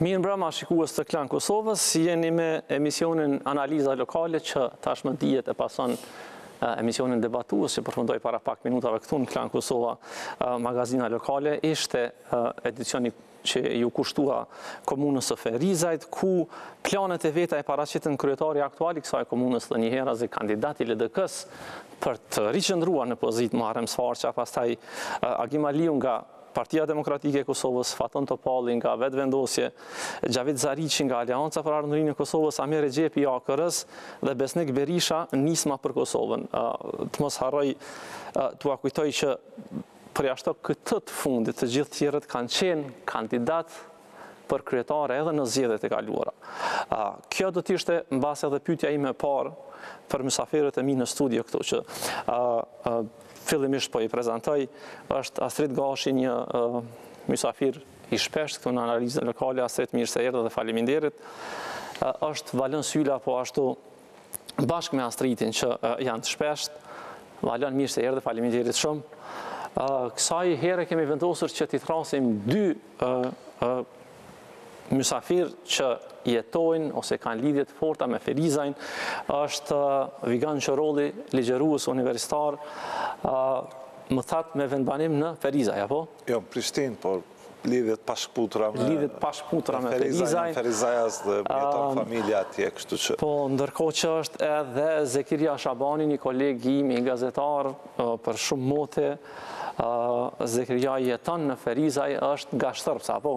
Mirë mbrëma shikues të Klan Kosovës, jeni me emisionin Analiza Lokale që tashmë dihet e pason emisionin debatues që përfundoi para pak minutave këtu në Klan Kosova, magazina lokale. Ishte edicioni që ju kushtua komunës së Ferizajt, ku planet e veta e paraqitën kryetari aktual i kësaj komunës dhe njëherë kandidati LDK-s për të riqëndruar në pozitë Muharrem Sfarqa, pastaj Agim Aliu nga Partia Demokratike e Kosovës, Faton Topalli nga Vetvendosje, Xhavid Zariqi nga Aleanca për Ardhmërinë e Kosovës, Amir Xhepi i AKR-s dhe Besnik Berisha nisma për Kosovën. Të mos harroj t'ua kujtoj që përjashto këtë të fundit të gjithë tjerët kanë qenë kandidat për kryetare edhe në zgjedhjet e kaluara. Kjo do të ishte mbase edhe pyetja ime e parë për mysafirët e mi në studio këtu që fillimisht po i prezantoj, është Astrid Gashi, një mysafir i shpesht këtu në Analizën Lokale. Astrid, mirë se erdhe dhe faleminderit. Është Valën Syla, po ashtu bashkë me Astridin që janë të shpesht. Valën, mirë se erdhe, faleminderit shumë. Kësaj here kemi vendosur që t'i thrasim dy mysafir që jetojnë ose kanë lidhje të forta me Ferizajn. Është Vigan Qërolli, ligjerues universitar, më thatë me vendbanim në Ferizaj, apo? Jo, Prishtinë, por lidhjet pashkputura me Ferizajn. Ferizajas dhe jeton familja atje, kështu që... Po, ndërkohë që është edhe Zekiria Shabani, një koleg im i gazetar për shumë mote. Zekiria jeton në Ferizaj, është nga Shtërpsa, apo?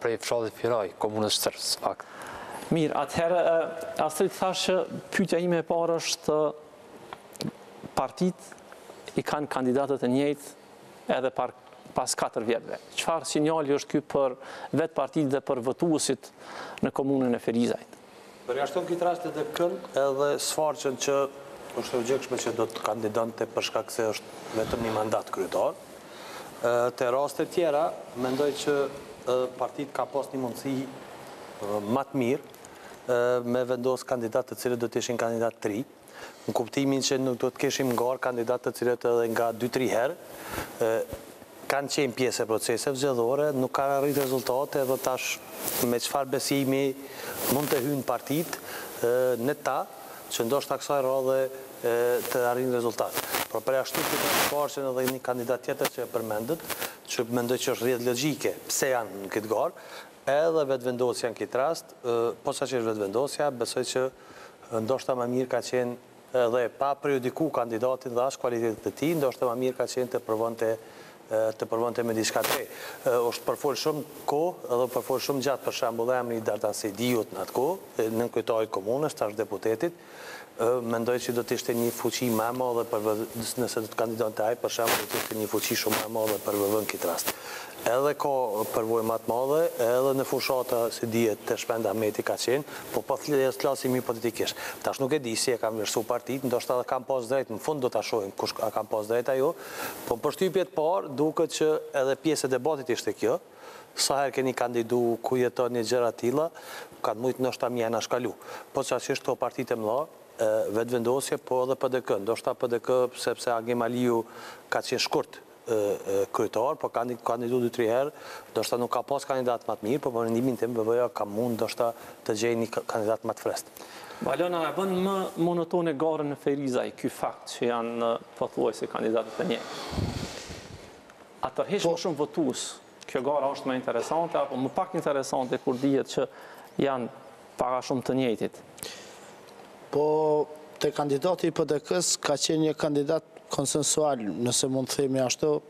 Prej fshatit Firaj, komunës Shtërps, fakt. Mirë, atëherë, Astrid thash që pyetja ime e parë është partit i kanë kandidatët e njëjtë edhe pas 4 vjetëve. Çfarë sinjali është ky për vetë partitë dhe për votuesit në komunën e Ferizajt? Përjashton këtë rast edhe kënd edhe Sfarqën që është e gjekshme që do të kandidonte për shkak se është vetëm një mandat kryetar. Te raste tjera, mendoj që partitë ka pas një mundësi më të mirë me vendos kandidatë të cilët do të ishin kandidatë 3, në kuptimin që nuk do të kishim ngarë kandidatë të cilët edhe nga 2-3 herë kanë qenë pjesë e proceseve zgjedhore, nuk kanë arrit rezultate dhe tash me çfarë besimi mund të hyjnë partitë në ta që ndoshta kësaj radhe të arrin rezultat. Por përjashtu këtë Sfarqën edhe një kandidat tjetër që e përmendët, që mendoj që është rrjedhë logjike pse janë në këtë garë, edhe vetvendosja në këtë rast, posa që është vetvendosja, besoj që ndoshta më mirë ka qenë edhe pa periodiku kandidatin dhe as kualitetet e tij, ndoshta më mirë ka qenë të provonte me diçka të re. Është përfol shumë kohë edhe përfol shumë gjatë, për shembull emri i Dardan Sediut në atë kohë, nën kryetari i komunës, tash deputetit. Mendoj që do të ishte një fuqi më e madhe nëse do të kandidonte ai, për shembull, do të ishte një fuqi shumë më e madhe për VV-n këtë rast. Edhe ka përvojë më të madhe, edhe në fushata si dihet të Shpenda Ahmeti ka qenë, po flasim hipotetikisht. Tash nuk e di si e kanë vlerësuar partitë, ndoshta edhe kanë pas drejt, në fund do ta shohim kush ka pas drejt ajo, po përshtypjet parë duket që edhe pjesë e debatit ishte kjo. Sa herë keni kandidu, ku jeton një gjëra të tilla, kanë mujt ndoshta më janë shkalu. Po çfarë këto partitë mëdha, vetvendosje, po edhe PDK. Ndoshta PDK, sepse Agim Aliu ka qenë shkurt kryetar, po kandidu 2-3 herë, ndoshta nuk ka pas kandidat më të mirë, po për mendimin tim VV-ja ka mund ndoshta të gjejë një kandidat më të freskët. Valona, e bën më monotone garën në Ferizaj ky fakt që janë pothuajse kandidatët e njëjtë. A tërheq më shumë votues, kjo gara është më interesante apo më pak interesante kur dihet që janë para shumë të njëjtit? Po, te kandidati i PDK-s ka qenë një kandidat konsensual, nëse mund të themi ashtu,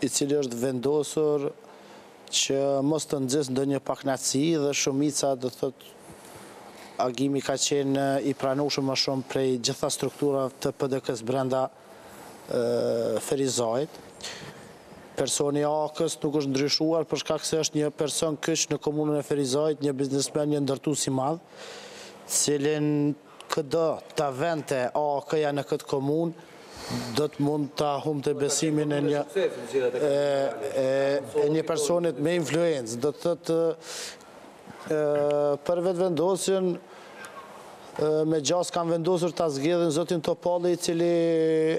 i cili është vendosur që mos të nxjesë ndonjë pakënaqësi dhe shumica do thotë Agimi ka qenë i pranueshëm më shumë prej gjitha strukturave të PDK-s brenda Ferizajt. Personi i AK-s nuk është ndryshuar për shkak se është një person kyç në komunën e Ferizajt, një biznesmen, një ndërtues i madh, cilin këdo ta vente AK-ja në këtë komunë, do të mund ta humbte besimin e një personit me influencë. Do të thotë për vetvendosjen me gjas kanë vendosur ta zgjedhin zotin Topalli, i cili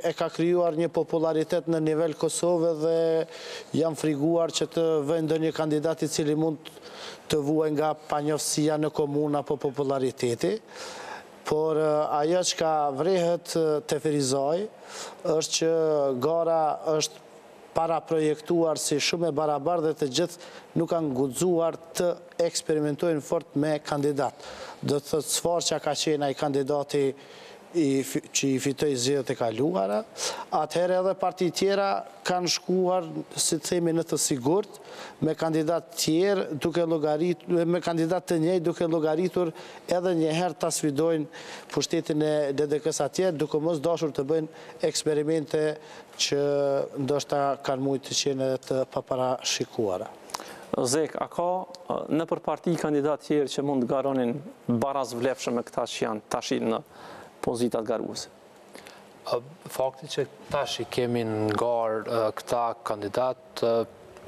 e ka krijuar një popularitet në nivel Kosovë dhe janë friguar që të vënë ndonjë kandidat i cili mund të vuajë nga panjoftësia në komunë apo populariteti. Por ajo që ka vrehet të Ferizaj është që gara është para projektuar si shumë e barabartë dhe të gjithë nuk kanë guxuar të eksperimentojnë fort me kandidat. Do të thotë sforca ka qenë ai kandidati që i fitoi zgjedhjet e kaluara, atëherë edhe parti tjera kanë shkuar, si të themi, në të sigurt, me kandidat tjerë, me kandidat të njëjtë duke llogaritur edhe një herë ta sfidojnë pushtetin e DDK-s atje, duke mos dashur të bëjnë eksperimente që ndoshta kanë mujtë të qenë të paparashikuara. Zek, a ka në për parti kandidat tjerë që mund të garonin baraz vlefshëm me këta që janë tash në pozitat garuese? Fakti që tash i kemi në garë këta kandidat,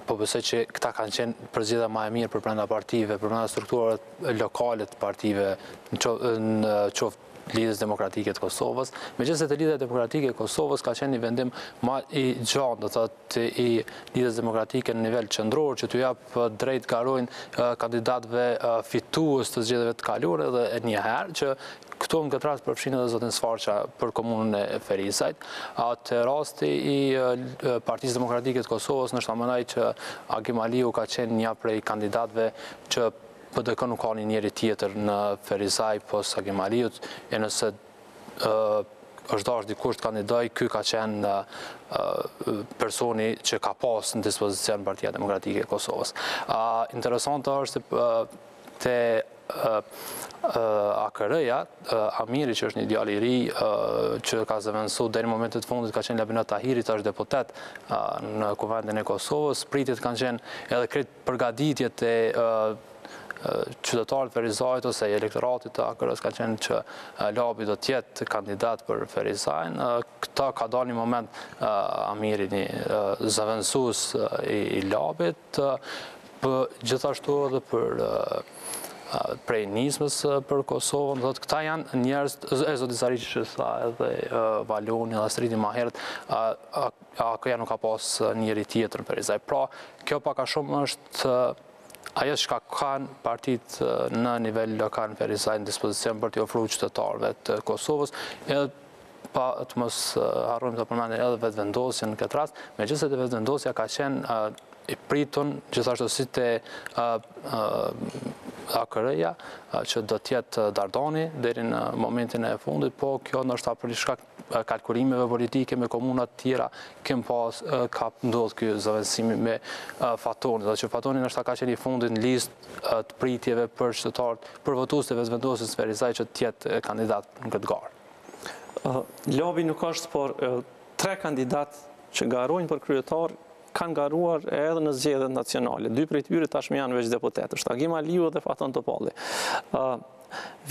po besoj që këta kanë qenë përzgjedhja më e mirë për brenda partive, për brenda strukturave lokale të partive, në qoftë Lidhjes Demokratike të Kosovës. Megjithëse të Lidhja Demokratike e Kosovës ka qenë një vendim më i gjatë, do thotë i Lidhjes Demokratike në nivel qendror, që t'u jap drejt garojnë kandidatëve fitues të zgjedhjeve të kaluara dhe një herë që këtu në këtë rast përfshin edhe zotin Sfarqa për komunën e Ferizajt. Atë rasti i Partisë Demokratike të Kosovës në shtamanaj që Agim Aliu ka qenë një prej kandidatëve që PDK nuk ka një njeri tjetër në Ferizaj pos Agim Aliut, e nëse është dash dikush të kandidoj, ky ka qenë personi që ka pas në dispozicion Partia Demokratike e Kosovës. Interesante është te AKR-ja, Amiri, që është një djalë i ri që ka zëvendësuar deri në momentet fundit, ka qenë Labinat Tahiri, tash deputet në Kuvendin e Kosovës. Pritjet kanë qenë edhe krejt përgatitjet e qytetarët Ferizajt ose elektoratit të AKR-s ka qenë që Labi do t'jetë kandidat për Ferizajn. Këta ka dalë një moment Amiri një zëvendësues i Labit, gjithashtu edhe për prej nismës për Kosovën, do të këta janë njerëz, e zoti Zariqi që sa edhe Valoni dhe Astridi ma herët, AKR-ja nuk ka pas njeri tjetër në Ferizaj. Pra, kjo pak a shumë është ajo që kanë partit në nivel lokal në Ferizaj në dispozicion për t'i ofruar qytetarëve të Kosovës, edhe pa të mos harrojmë të përmendim edhe vetëvendosjen në këtë rast, megjithëse vetëvendosja ka qenë i pritun gjithashtu si te AKR-ja që do t'jetë Dardani deri në momentin e fundit, po kjo ndoshta për shkak kalkulimeve politike me komunat tjera ka ndodhur ky zëvendësimi me Fatonin, dhe që Fatoni ndoshta ka qenë i fundit në listë të pritjeve për qytetarët, për votuesit e vetëvendosjes në Ferizaj që t'jetë kandidat në këtë garë. Labi nuk është, por 3 kandidat që garojnë për kryetar kanë garuar edhe në zgjedhjet nacionale. 2 prej tyre tashmë janë veç deputetë, është Agim Aliu dhe Faton Topalli.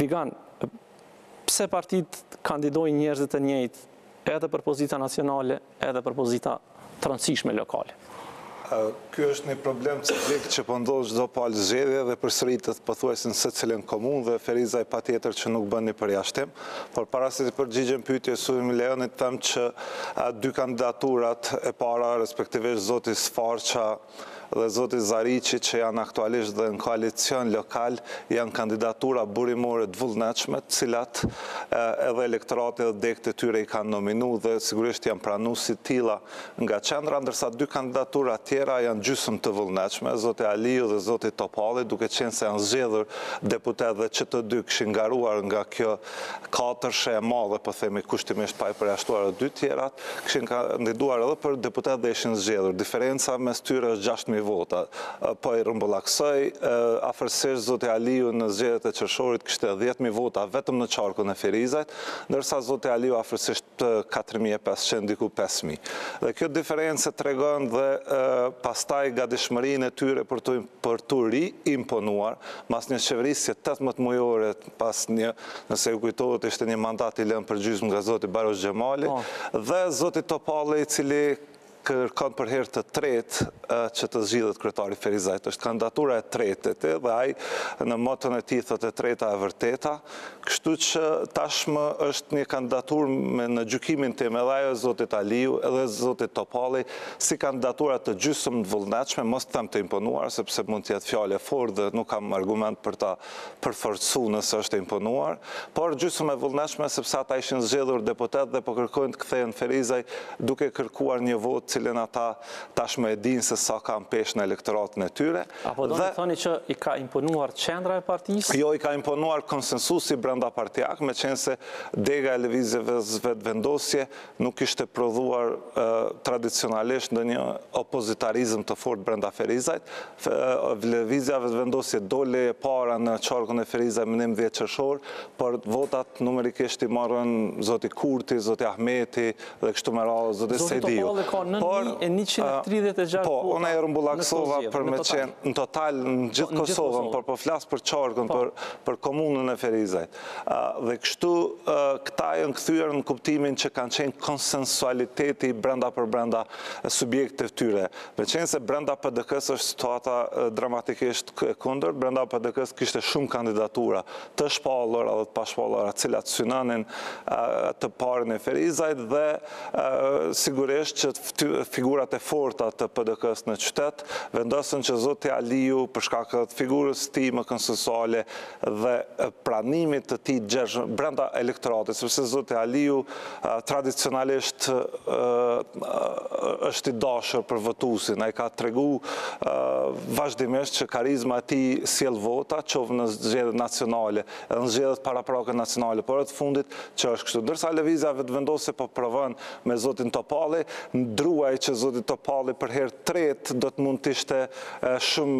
Vigan, pse partit kandidojnë njerëzit të njëjtë edhe për pozita nacionale, edhe për pozita të rëndësishme lokale? Ky është një problem ciklik që po ndodh çdo palë zgjedhje dhe përsëritet pothuajse në secilën komunë dhe Ferizaj patjetër që nuk bën një përjashtim, por para se të përgjigjem pyetjes së Leonit, them që 2 kandidaturat e para, respektivisht zoti Sfarqa dhe zoti Zariqi, që janë aktualisht dhe në koalicion lokal, janë kandidatura burimore të vullnetshme, të cilat edhe elektorati dhe degët e tyre i kanë nominu dhe sigurisht janë pranuar si tilla nga qendra, ndërsa 2 kandidatura tjera janë gjysmë të vullnetshme, zoti Aliu dhe zoti Topalli, duke qenë se janë zgjedhur deputet dhe që të dy kishin ngaruar nga kjo katërshe e madhe, po themi kushtimisht pa i përjashtuar edhe 2 tjerat, kishin kandiduar edhe për deputet dhe ishin zgjedhur. Diferenca mes tyre është 6.000 vota. Po i rrumbullaksoj, afërsisht zoti Aliu në zgjedhjet e qershorit kishte 10.000 vota vetëm në qarkun e Ferizajt, ndërsa zoti Aliu afërsisht 4.500, diku 5.000. Dhe kjo diferencë tregon dhe pastaj gatishmërinë e tyre për tu ri-imponuar, mas një qeverisje 18 mujore, pas një, nëse ju kujtohet, ishte një mandat i lënë për gjysmë nga zoti Barosh Xhamali, dhe zoti Topalli, i cili kërkon për herë të tretë që të zgjidhet kryetari Ferizajt. Është kandidatura e tretë dhe ai në motën e tij thotë e treta e vërteta, kështu që tashmë është një kandidaturë në gjykimin tim edhe ajo e zotit Aliu edhe e zotit Topalli si kandidatura të gjysmë të vullnetshme, mos them të imponuar sepse mund të jetë fjalë e fortë dhe nuk kam argument për ta përforcuar nëse është e imponuar, por gjysmë e vullnetshme sepse ata ishin zgjedhur deputet dhe po kërkojnë të kthehen Ferizaj duke kërkuar një votë cilën ata tashmë e dinë se sa kanë peshë në elektoratin e tyre. Apo do të thoni që i ka imponuar qendra e partisë? Jo, i ka imponuar konsensusi brenda partijak, me qenë se dega e lëvizjeve vetëvendosje nuk ishte prodhuar tradicionalisht në një opozitarizëm të fort brenda Ferizajt. Lëvizja vetëvendosje dole e para në qarkun e Ferizaj më 19 qershor, por votat numerikisht i marrën zoti Kurti, zoti Ahmeti dhe kështu me radhë zoti Sejdiu. Zoti Topalli ka 9136 po, unë e Lokale Kosova për me qenë në total në gjithë Kosovën, por po flas për qarkun, për komunën e Ferizajt. Dhe kështu këta janë kthyer në kuptimin që kanë qenë konsensualiteti brenda për brenda subjekte tyre. Me qenë se brenda PDK-s është situata dramatikisht e kundërt, brenda PDK-s kishte shumë kandidatura të shpallura dhe të pashpallura, të cilat synonin të parën e Ferizajt dhe sigurisht që figurat e forta të PDK-s në qytet vendosën që zoti Aliu për shkak të figurës së tij më konsensuale dhe pranimit të tij gjershëm brenda elektoratit, sepse zoti Aliu tradicionalisht është i dashur për votuesin, ai ka treguar vazhdimisht që karizma e tij sjell vota, qoftë në zgjedhjet nacionale, edhe në zgjedhjet paraprake nacionale, por të fundit që është kështu. Ndërsa lëvizja vetëvendosje po provon me zotin Topalli, ndruaj që zoti Topalli për herë tretë do të mund të ishte shumë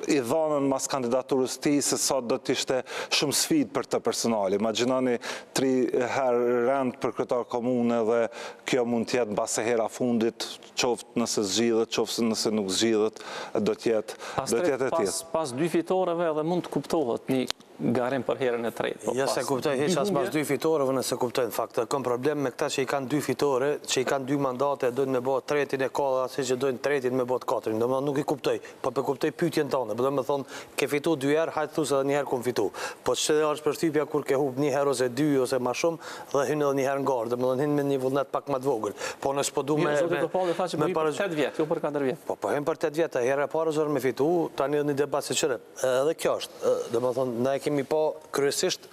i dhënën mas kandidaturës tij se sa do të ishte shumë sfidë për të personali. Imagjinoni 3 herë rend për kryetar komune dhe kjo mund të jetë mbas hera fundit, qoftë nëse zgjidhet, qoftë nëse nuk zgjidhet, do të jetë e tillë. Pas 2 fitoreve edhe mund të kuptohet një garim për herën e tretë. Ja se kuptoj hiç as pas 2 fitoreve nëse kuptoj në fakt. Kam problem me këta që i kanë 2 fitore, që i kanë 2 mandate, dojnë me bë tretin e kolla, si që dojnë tretin me bë katërin. Domethënë nuk i kuptoj, po kuptoj pyetjen tonë. Do të thonë ke fitu 2 herë, hajtë thosë edhe një herë kum fitu. Po ç'është është përshtypja kur ke humb 1 herë ose 2 ose më shumë dhe hyn edhe një herë ngard, domethënë hyn me një vullnet pak më të vogël. Po nëse po du me për 8 vjet, jo për 4 vjet. Po hyn për 8 vjet, herë e parë zor me fitu, tani në debat se çfarë. Edhe kjo është, domethënë na kemi po kryesisht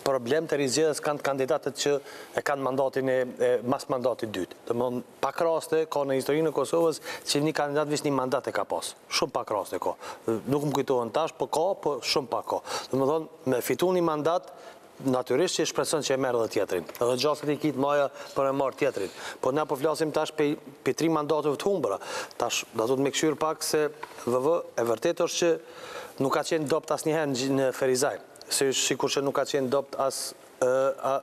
problem të rizgjedhjes kanë kandidatët që e kanë mandatin e mas mandatit dytë. Domethënë pak raste ka në historinë e Kosovës që një kandidat vetëm një mandat e ka pas. Shumë pak raste ka. Nuk më kujtohen tash, po ka, po shumë pak ka. Domethënë me fitu një mandat natyrisht që shpreson që e merr edhe tjetrin. Edhe gjasat i kit maja për e marr tjetrin. Po na po flasim tash pe 3 mandateve të humbura. Tash do të më këshyr pak se VV e vërtet është që nuk ka qenë dopt asnjëherë në Ferizaj. Sikur që nuk ka qenë dopt as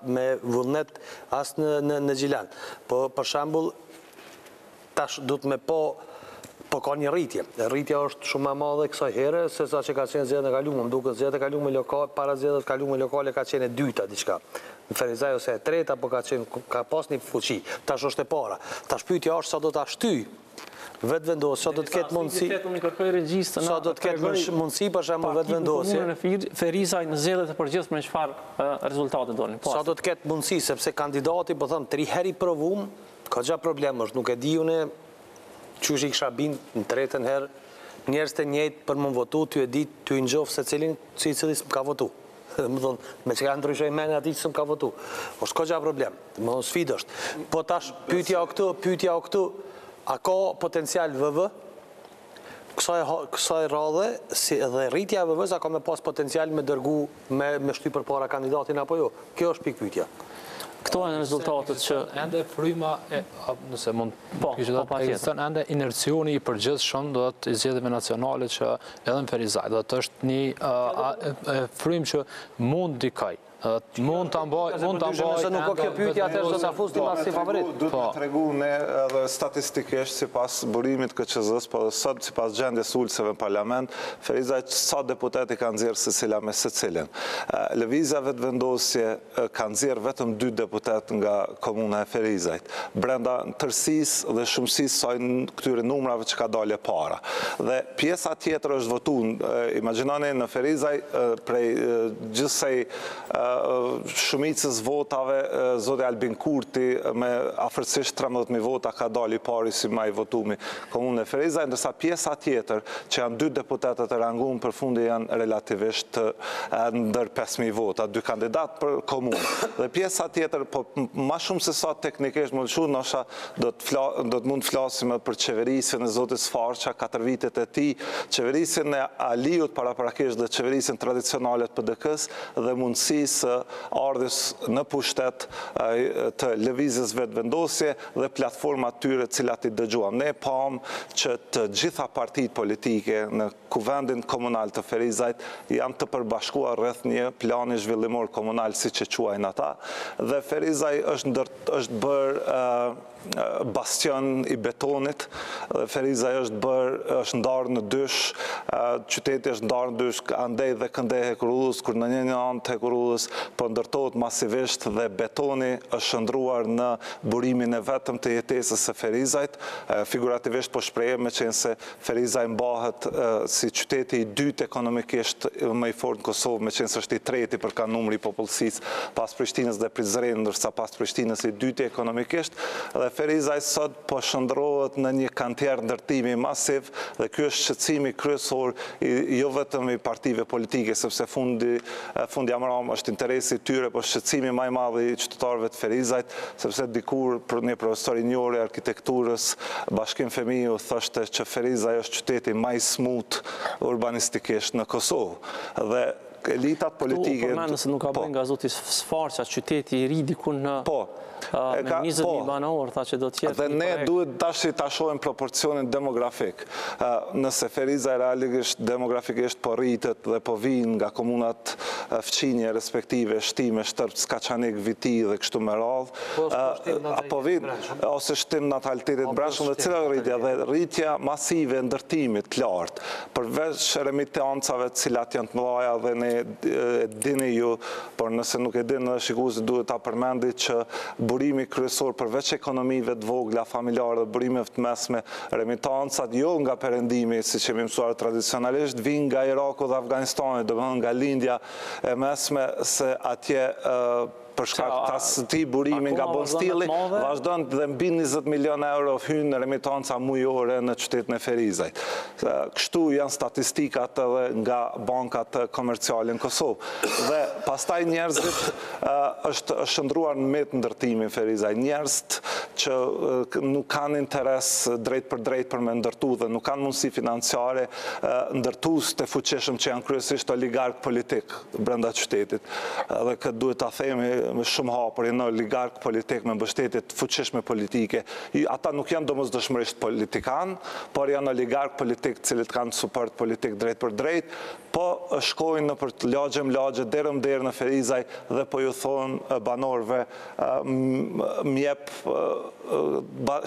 me vullnet as në Gjilan. Po për shembull tash duhet me po ka një rritje. Rritja është shumë më e madhe kësaj here se sa që ka qenë zgjedhjet e kaluara. Më duket zgjedhjet e kaluara lokale, para zgjedhjeve të kaluara lokale ka qenë e dyta diçka. Në Ferizaj ose e treta, po ka pas një fuqi. Tash është e para. Tash pyetja është sa do ta shtyj vetëvendosje, sa do të ketë mundësi. Sa do të ketë mundësi për shembull vetëvendosje. Ferizaj në zgjedhjet e përgjithshme çfarë rezultate dolën? Sa do të ketë mundësi sepse kandidati po them 3 herë i provum, ka gjë problem është, nuk e di unë çush i kisha bin në tretën herë, njerëz të njëjtë për më votu, ty e di, ty i njoh se cili s'm ka votu. Më thonë, me që ka ndryshoj mene ati që s'm ka votu. Është ka gjë problem, më thonë sfidë është. Po tash pyetja o këtu, a ka potencial VV? Kësaj radhe, si edhe rritja e VV-s, a ka me pas potencial me dërgu, me shty për para kandidatin apo jo? Kjo është pikë pyetja. Këto janë rezultatet që ende fryma nëse mund ekziston ende inercioni i përgjithshëm do të zgjedhjeve nacionale që edhe në Ferizaj do të është një frymë që mund dikaj. Mund të mbaj... Nëse nuk ka kjo pyetje, atëherë do ta fusni pas si favorit. Duhet të tregu ne edhe statistikisht sipas burimit KQZ-s, po sot sipas gjendjes ulëseve në parlament, Ferizaj sa deputeti kanë nxjerrë secila me secilin. Lëvizja vetëvendosje kanë nxjerrë vetëm 2 deputet nga komuna e Ferizajt. Brenda tërësisë dhe shumësisë saj këtyre numrave që ka dalë para. Dhe pjesa tjetër është votuar, imagjinoni në Ferizaj prej gjithsej shumicës votave, zoti Albin Kurti me afërsisht 13.000 vota ka dalë i pari si më i votumi komunën e Ferizaj, ndërsa pjesa tjetër që janë 2 deputetët e ranguar për fundi janë relativisht ndër 5.000 vota, 2 kandidat për komunë. Dhe pjesa tjetër, po ma shumë se sa teknikisht më lëshu, nësha do të mund të flasim për qeverisjen e zotit Sfarqa, 4 vitet e tij, qeverisjen e Aliut paraprakisht dhe qeverisjen tradicionale të PDK-s dhe mundësisë ardhjes në pushtet të lëvizjes vetëvendosje dhe platforma tyre cilat i dëgjuam. Ne pam që të gjitha partitë politike në kuvendin komunal të Ferizajt janë të përbashkuar rreth një plani zhvillimor komunal si që quajnë ata, dhe Ferizaj është bërë bastion i betonit, Ferizaj është ndarë në dysh, qyteti është ndarë në dysh, andej dhe këndej Hekurullës, kur në një anë të Hekurullës po ndërtohet masivisht dhe betoni është shndruar në burimin e vetëm të jetesës së Ferizajt, figurativisht po shprehem me qenë se Ferizaj mbahet si qyteti i dytë ekonomikisht më i fortë në Kosovë, me qenë se është i treti për kanë numri i popullsisë pas Prishtinës dhe Prizren, ndërsa pas Prishtinës i dyti ekonomikisht, dhe Ferizaj sot po shndrohet në një kantier ndërtimi masiv dhe ky është shqetësimi kryesor jo vetëm i partive politike, sepse fundi amram është interesi i tyre, por shqetësimi më i madh i qytetarëve të Ferizajt, sepse dikur për një profesor i njohur i arkitekturës, Bashkim Femiu, thoshte që Ferizaj është qyteti më i smut urbanistikisht në Kosovë. Dhe elitat politike... Po përmenë se nuk ka bërë nga zoti Sfarqa, qyteti i ri dikun në... me 20.000 banor, tha që do tjetë... Dhe ne duhet tash ta shohim proporcionin demografik. Nëse Ferizaj realisht demografikisht po rritet dhe po vinë nga komunat fqinje respektive, Shtime, Shtërp, Skaçanik, Viti dhe kështu me radhë, po vinë, ose shtim natalitetit brendshëm dhe cila rritja, dhe rritja masive ndërtimit të lartë, përveç remitancave cilat janë të mëdha dhe ne dini ju, por nëse nuk e dinë shikuesi duhet ta përmendi që burimi kryesor përveç ekonomive të vogla, familjare dhe burimeve të mesme, remitancat jo nga perëndimi, siç jemi mësuar tradicionalisht, vinë nga Iraku dhe Afganistani, domethënë nga lindja e mesme, se atje për shkak të ti burimi nga Bonstilli, vazhdon dhe mbi 20 milion euro hynë në remitanca mujore në qytetin e Ferizajt. Kështu janë statistikat edhe nga bankat komerciale në Kosovë. Dhe pastaj njerëzit është shndruar në met ndërtimi në Ferizaj. Njerëzit që nuk kanë interes drejt për me ndërtu dhe nuk kanë mundësi financiare ndërtues të fuqishëm që janë kryesisht oligark politik brenda qytetit. Dhe këtë duhet ta themi me shumë hapur, janë oligark politik me mbështetje të fuqishme politike. Ata nuk janë domosdoshmërisht politikan, por janë oligark politik cilët kanë suport politik drejt për drejt, po shkojnë në për të lagje derëm derë në Ferizaj dhe po ju thonë banorëve mjep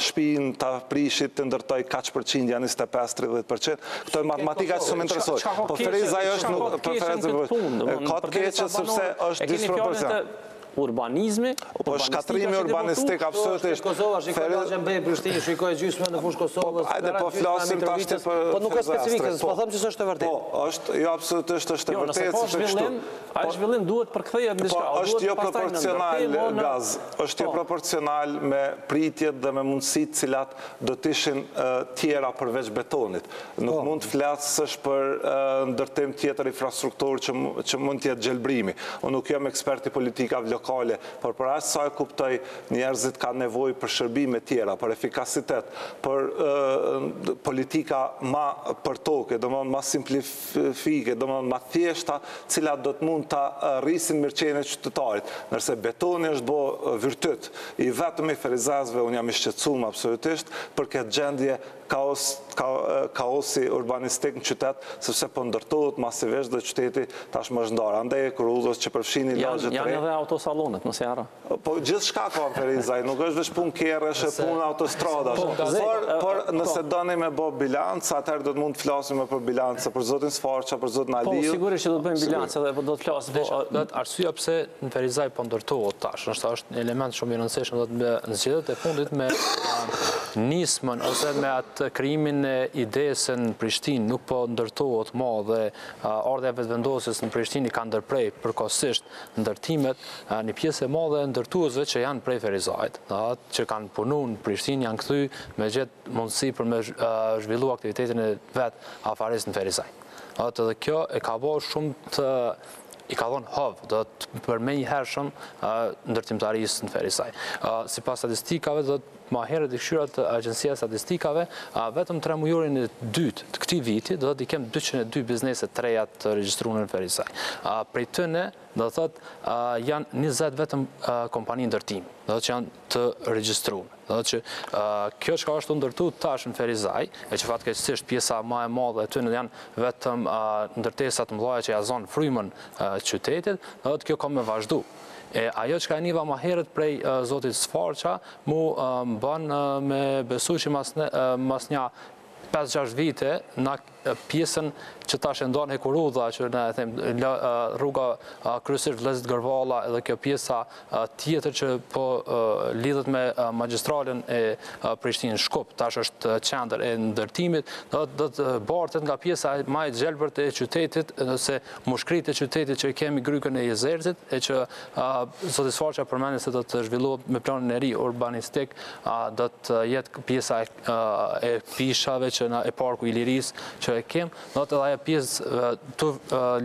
shtëpinë ta prishit të ndërtoj kaq përqind janë 25-30%. Këto e matematika që më interesojnë. Po Ferizaj është ka të keqe sepse është disproporcion. Urbanizmi, po shkatrimi urbanistik absolutisht. Kosova shikoj lagjen Bej Prishtinë, shikoj gjysmën në fushë Kosovës. Hajde po flasim tash për po nuk është specifike, po them që është e vërtetë. Po, është jo absolutisht është e vërtetë. Jo, nëse zhvillim, ai zhvillim duhet përkthehet në diçka. Po është jo proporcional gaz, është jo proporcional me pritjet dhe me mundësitë cilat do të ishin tjera përveç betonit. Nuk mund të flasësh për ndërtim tjetër infrastrukturë që mund të jetë gjelbrimi. Unë nuk jam ekspert i politikave lokale, por për aq sa e kuptoj, njerëzit kanë nevojë për shërbime tjera, për efikasitet, për politika ma për toke, domethënë ma simplifike, domethënë ma thjeshta, cilat do të mund ta rrisin mirëqenien e qytetarit. Nëse betoni është bë virtyt i vetëm i ferizazëve, unë jam i shqetësuar absolutisht për këtë gjendje kaosi urbanistik në qytet, sepse po ndërtohet masivisht dhe qyteti tashmë është ndarë. Andaj Hekurullës që përfshini lagje të re. Janë edhe ballonet, nëse harro. Po gjithë shka ka Ferizaj, nuk është veç pun kjerësh e pun autostradash. Por nëse doni me bo bilancë, atëherë do të mund të flasim për bilancë, për zotin Sfarqa, për zotin Aliu. Po, sigurisht që do të bëjmë bilancë edhe do të flasim. Arsyeja pse në Ferizaj po ndërtohet tash, është një element shumë i rëndësishëm do të në zgjedhjet e fundit me nismën ose me atë krijimin e idesë në Prishtinë nuk po ndërtohet më dhe ardha e vetëvendosjes në Prishtinë ka ndërprej përkohësisht ndërtimet, një pjesë e madhe e ndërtuesve që janë prej Ferizajt, që kanë punuar në Prishtinë janë kthy me gjetë mundësi për me zhvillu aktivitetin e vet afares në Ferizaj. Dhe kjo e ka bërë shumë të i ka dhonë hovë, do të përmej hershëm ndërtimtarisë në Ferizaj. Sipas statistikave, do të ma herët i këshyrat Agjencia Statistikave, vetëm 3 mujorin e dytë të këtij viti, do të i kem 202 biznese të reja të regjistruar në Ferizaj. Prej tyre, do të thotë janë 20 vetëm kompani ndërtimi, do të që janë të regjistruar. Do të që kjo çka është ndërtu tash në Ferizaj, e që fatkeqësisht pjesa më e madhe e tyre janë vetëm ndërtesa të mëdha që ja zonë frymën qytetit, do të kjo ka me vazhdu. Ajo që ka niva ma herët prej zotit Sfarqa, mu më bën me besu që mas një 5-6 vite në pjesën që ta shëndon Hekurudha, që ne them rruga kryesisht Vllezit Gërvalla edhe kjo pjesa tjetër që po lidhet me magjistralen e Prishtinës Shkup, tash është qendër e ndërtimit, do të bartet nga pjesa më e gjelbërt e qytetit, nëse mushkrit e qytetit që kemi grykën e Jezerzit, e që zoti Sfarqa përmendi se do të zhvillohet me planin e ri urbanistik, do të jetë pjesa e pishave e parku i Lirisë që e kem, do të edhe ajo pjesë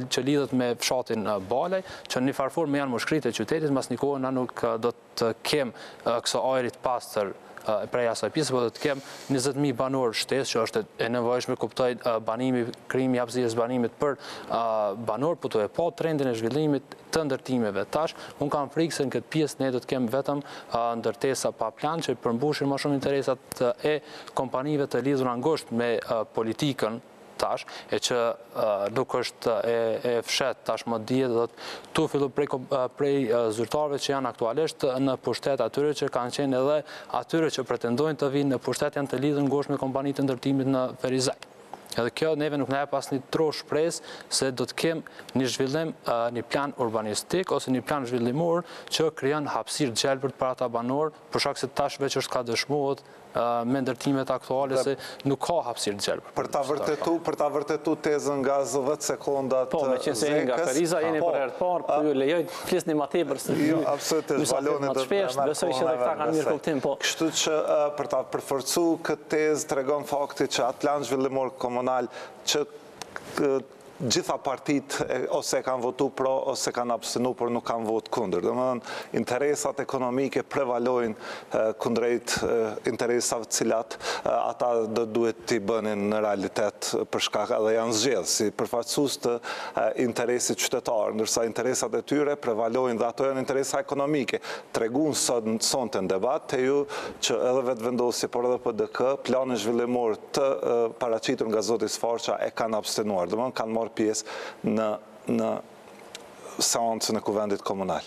që lidhet me fshatin Balaj, që në një farë formë janë mushkrit e qytetit, mas një kohë na nuk do të kem këso ajrit pastër prej asaj pjesë, po do të kem 20.000 banor shtesë, që është e nevojshme kuptoj banimi, krijimi i hapësirës banimit për banor, po të e pa trendin e zhvillimit të ndërtimeve tash, unë kam frikë se në këtë pjesë ne do të kem vetëm ndërtesa pa plan që përmbushin më shumë interesat e kompanive të lidhura ngushtë me politikën tash, e që nuk është e fshet tash më dje, dhe tu fillu prej zyrtarëve që janë aktualisht në pushtet, atyre që kanë qenë edhe atyre që pretendojnë të vinë në pushtet janë të lidhur ngushtë me kompanitë të ndërtimit në Ferizaj. Edhe kjo neve nuk na jep asnjë tro shpresë se do të kem një zhvillim, një plan urbanistik ose një plan zhvillimor që krijon hapësirë gjelbërt për ata banor, për shkak se tash veç është ka dëshmuar me ndërtimet aktuale se nuk ka hapësirë gjelbërt. Për ta vërtetu tezën nga 10 sekondat po, me qenë se nga Feriza jeni për herë të parë, po ju lejoj të flisni më tepër se jo, absolutisht, balonit do shpesh, besoj që edhe këta kanë mirë kuptim, po. Kështu që për ta përforcu këtë tezë tregon fakti që atë plan zhvillimor komunal që gjitha partit ose kanë votu pro ose kanë abstenu, por nuk kanë votë kundër. Domethënë interesat ekonomike prevalojnë kundrejt interesave cilat ata do duhet t'i bënin në realitet për shkak edhe janë zgjedhë si përfaqësues të interesit qytetar, ndërsa interesat e tyre prevalojnë dhe ato janë interesa ekonomike. Tregun sonte në debat te ju që edhe vetëvendosje por edhe PDK planin zhvillimor të paraqitur nga zoti Sfarqa e kanë abstenuar. Domethënë kanë marrë pjesë në seancën e kuvendit komunal.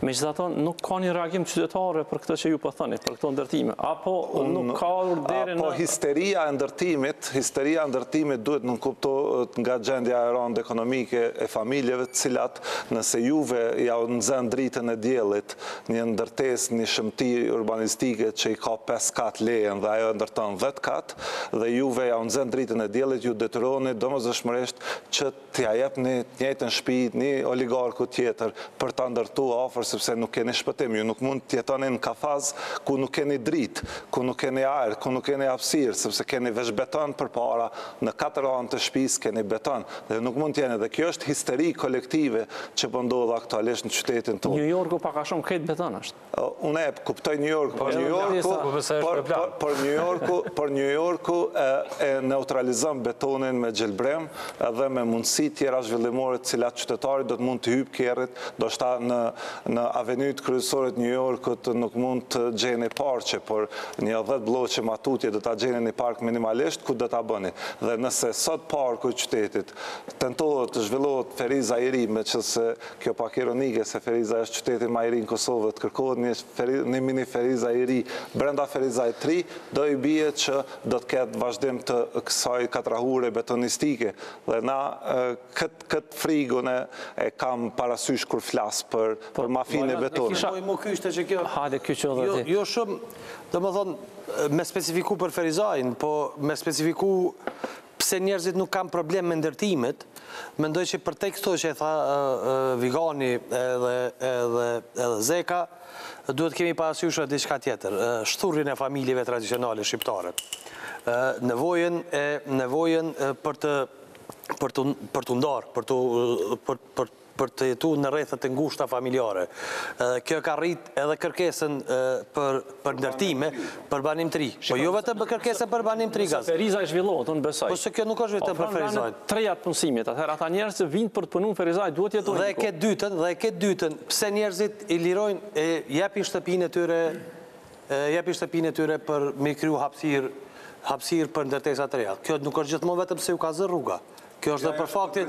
Megjithatë, nuk ka një reagim qytetare për këtë që ju po thoni, për këto ndërtime, apo nuk ka deri në... Apo histeria e ndërtimit duhet nënkuptohet nga gjendja e rëndë ekonomike e familjeve, cilat nëse juve ja nxen dritën e diellit, një ndërtesë, një shëmtie urbanistike që i ka 5 kat lejen dhe ajo ndërton 10 kat, dhe juve ja nxen dritën e diellit, ju detyroni domosdoshmërisht që t'ia jepni të njëjtën shtëpi një oligarku tjetër për ta ndërtuar afër sepse nuk keni shpëtim. Ju nuk mund të jetoni në kafaz ku nuk keni dritë, ku nuk keni ajër, ku nuk keni hapësirë, sepse keni veç beton përpara, në 4 anë të shtëpisë keni beton. Dhe nuk mund të jeni. Dhe kjo është histeri kolektive që po ndodh aktualisht në qytetin tonë. New Yorku pak a shumë këtë beton është. Unë e kuptoj New York, por New Yorku e neutralizon betonin me gjelbrem edhe me mundësi tjera zhvillimore të cilat qytetarit do të mund të hyjë hyp kerrit, do shta në avenyt kryesorit New Yorkut nuk mund të gjeni parqe, por një 10 bloqe matutje do ta gjeni një park minimalisht, ku do ta bëni. Dhe nëse sot parku i qytetit tentohet të zhvillohet feriza i ri, me që se kjo pak ironike, se feriza është qytetin ma i ri në Kosovë, të kërkohet një mini feriza i ri, brenda feriza i 3, do i bie që do të ketë vazhdim të kësaj katrahure betonistike. Dhe na këtë frigun e kam parasysh kur flas për mafinë e betonit. Jo shumë, do më thonë, me specifiku për ferizajnë, po me specifiku pse njerëzit nuk kam problem me ndërtimit, mendoj që për te këto që e tha Vigani edhe Zeka, duhet kemi parasysh edhe diçka tjetër, shturrin e familjeve tradicionale shqiptare. Nevojën për të ndarë, për të jetu në rrethet e ngushta familjare. Kjo ka rrit edhe kërkesën për ndërtime, për banim tri. Po jo vetëm për kërkesën për banim tri gaz. Ferizaj zhvillohet, unë besoj. Po se kjo nuk është vetëm për ferizaj. Trejat punësimit, atëherë ata njerëz që vinë për të punu në ferizaj, duhet jetojnë. Dhe e ke dytën, pse njerëzit i lirojnë, japin shtëpinë e tyre për me kryu hapësirë për ndërtesa të reja. Kjo nuk është gjithmonë vetëm se ju ka zë rruga. Kjo është dhe për faktin,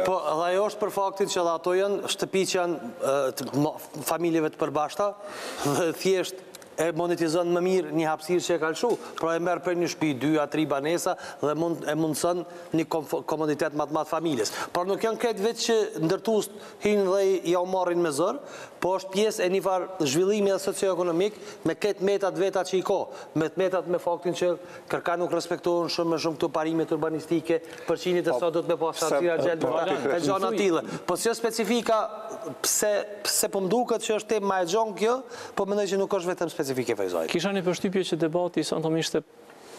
po dhe ajo është për faktin që dhe ato janë shtëpi që janë familjeve të përbashta dhe thjesht e monetizon më mirë një hapësirë që e kalëshu, pra e merë për një shtëpi 2-3 banesa dhe e mundësën një komoditet matë familjes. Pra nuk janë këtë vetë që ndërtus hinë dhe ja u marrin me zërë, po është pjesë e një farë zhvillimi dhe socio-ekonomik me këtë metat veta që i ko, me të metat me faktin që kërka nuk respektohen shumë me shumë këtu parimet urbanistike, përqinit e sot do të me pas shartira gjelë e gjona tile. Po si specifika, pse po mduket që është tem ma e gjonë kjo, po mendoj që nuk është vetëm specifike ferizajt. Kisha një përshtypje që debati së nëmë ishte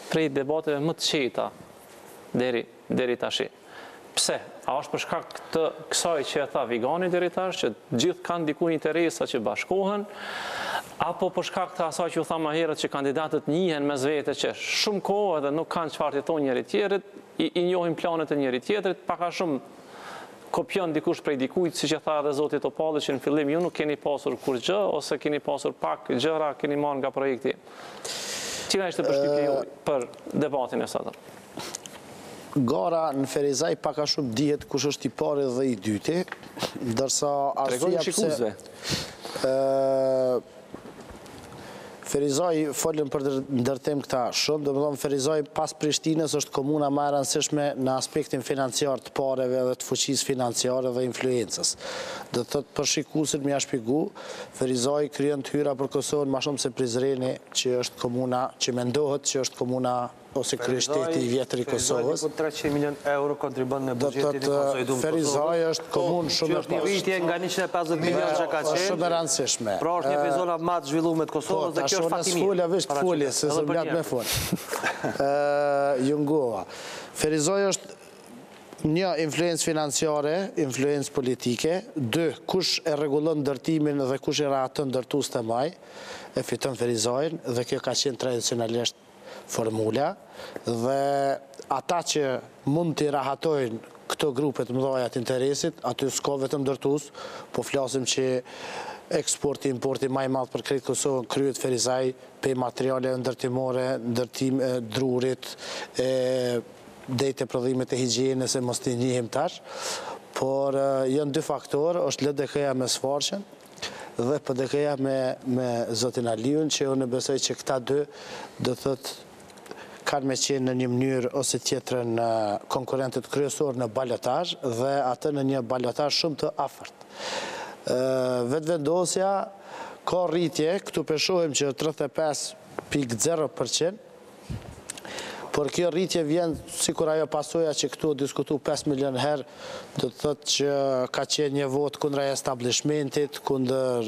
prej debateve më të qeta deri tashi. Pse? A është për shkak të kësaj që e tha Vigani deri tash, që gjithë kanë diku interesa që bashkohen, apo për shkak të asaj që u tha më herët që kandidatët njihen mes vete që shumë kohë edhe nuk kanë çfarë jeton njëri tjetrit, i njohin planet e njëri tjetrit, paka shumë kopjon dikush prej dikujt, si që tha edhe Zoti Topalli, që në fillim ju nuk keni pasur kur gjë, ose keni pasur pak gjëra, keni marrë nga projekti. Cila ishte përshtypja juaj për debatin e sotëm? Gara në ferizaj paka shumë dihet kush është i pari dhe i dyti, ndërsa arsyeja pse Ferizaj folën për ndërtim këta shumë, do më thonë Ferizaj pas Prishtinës është komuna më e rëndësishme në aspektin financiar të pareve dhe të fuqisë financiare dhe influencës. Do të thotë për shikuesin më ja shpjegu, Ferizaj krijon të hyra për Kosovën më shumë se Prizreni, që është komuna që mendohet që është komuna ose kryeshteti i vjetër i Kosovës. Ferizaj 300 milion euro kontribon në buxhetin e Kosovës. Ferizaj është komunë shumë e është një rritje nga 150 milion që ka qenë. Shumë e rëndësishme. Pra është një prej zonave më të zhvilluara të Kosovës dhe kjo është fatimi. Folja veç të folje, se së mblat me fol. Jungova. Ferizaj është një influencë financiare, influencë politike, 2, kush e rregullon ndërtimin dhe kush e rahaton ndërtues të maj, e fiton Ferizajin dhe kjo ka qenë tradicionalisht formula, dhe ata që mund të rahatojnë këto grupet mëdhaja të interesit, aty s'ka vetëm ndërtues, po flasim që eksporti, importi më i madh për krejt Kosovën kryhet Ferizaj, pe materiale ndërtimore, ndërtim drurit, dejtë e prodhimet e higjienës e mos t'i njihim tash, por janë 2 faktorë, është LDK-ja me Sfarqen dhe PDK-ja me zotin Aliun, që unë besoj që këta 2 do thotë kanë me qenë në një mënyrë ose tjetër në konkurentët kryesor në balotazh dhe atë në një balotazh shumë të afërt. Vetëvendosja ka rritje, këtu peshohem që 35.0%, por kjo rritje vjen sikur ajo pasoja që këtu diskutu 5 milion herë, do të thotë që ka qenë një vot kundra establishmentit, kundër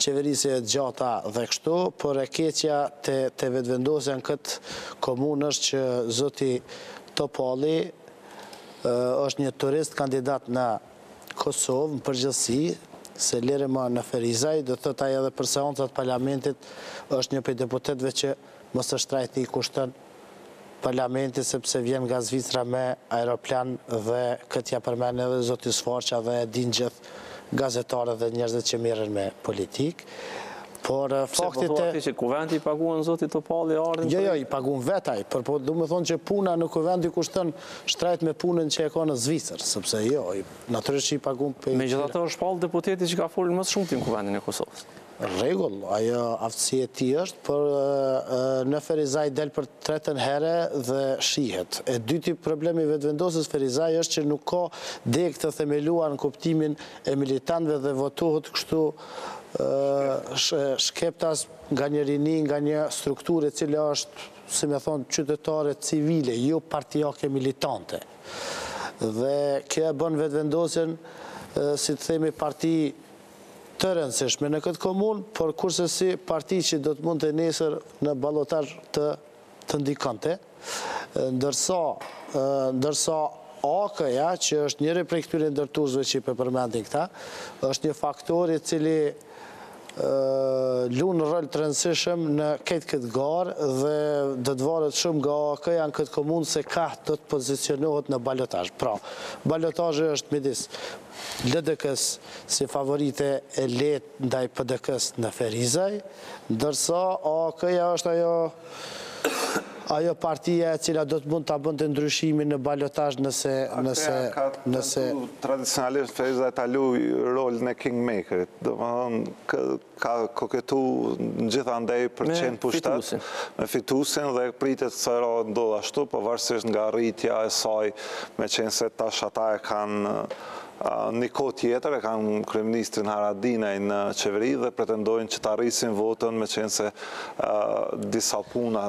qeverisje gjata dhe kështu, por e keqja të vetëvendosja në këtë komunë është që zoti Topalli është një turist kandidat në Kosovë, në përgjithësi, se lere ma në Ferizaj, do të thotë ajo edhe për seancat parlamentit është një prej deputetëve që mos është trajti i kushtën parlamenti sepse vjen nga Zvicra me aeroplan dhe këtë ja përmen edhe zoti Sforqa dhe e din gjithë gazetarët dhe njerëzit që merren me politikë. Por faktit e... që kuvendi i paguan zotit Topalli ardhin? Jo, i paguan vetaj, por du me thonë që puna në kuvendi kushton shtrejt me punën që e ka në Zvicër, sepse jo, natyrisht i paguan për... Megjithatë është shpallë deputeti që ka folur më shumë në kuvendin e Kosovës. Rregull, ajo aftësi e tij është, por në Ferizaj del për tretën herë dhe shihet. E dyti problemi i vetëvendosjes Ferizaj është që nuk ka deg të themeluar në kuptimin e militantëve dhe votohet kështu shkeptas nga një rini, nga një strukturë e cila është, si me thonë, qytetare civile, jo partijake militante. Dhe kjo e bën vetëvendosjen, si të themi, parti të rëndësishme në këtë komunë, por kurse si parti që do të mund të nesër në ballotazh të ndikante, ndërsa AK-ja, që është njëri prej këtyre ndërtuesve që i përmendin këta, është një faktor i cili luan rol të rëndësishëm në këtë garë dhe do të varet shumë nga AK-ja në këtë komunë se ka do të pozicionohet në balotazh. Pra, balotazhi është midis LDK-s si favorite e lehtë ndaj PDK-s në Ferizaj, ndërsa AK-ja është ajo partia e cila do të mund ta bënte ndryshimin në balotazh nëse tradicionalisht Ferizaj ta luaj rolin e kingmakerit. Domethënë ka koketu gjithandej për të qenë pushtet me fituesin dhe pritet se ndodh ashtu, pavarësisht nga rritja e saj, meqense tash ata e kanë një kohë tjetër, e kanë kryeministrin Haradinaj në qeveri dhe pretendojnë që të arrisin votën, me qenë se disa puna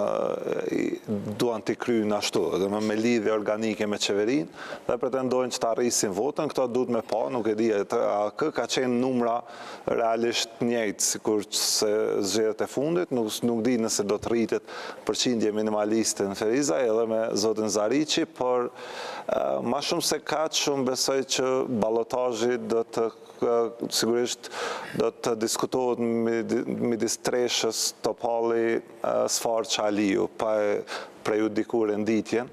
duan t'i kryejnë ashtu, dhe me lidhje organike me qeverin, dhe pretendojnë që të arrisin votën. Këto duhet me pa, nuk e di, kë ka qenë numra realisht njëjtë, sikur se zgjedhjet e fundit, nuk di nëse do të rritet përqindje minimaliste në Ferizaj, edhe me zotin Zariqi, por ma shumë se kaq, shumë besoj që ballotazhi do të sigurisht do të diskutohet midis Treshës, Topalli, Sfarqa, Aliu, pa e prejudikur renditjen,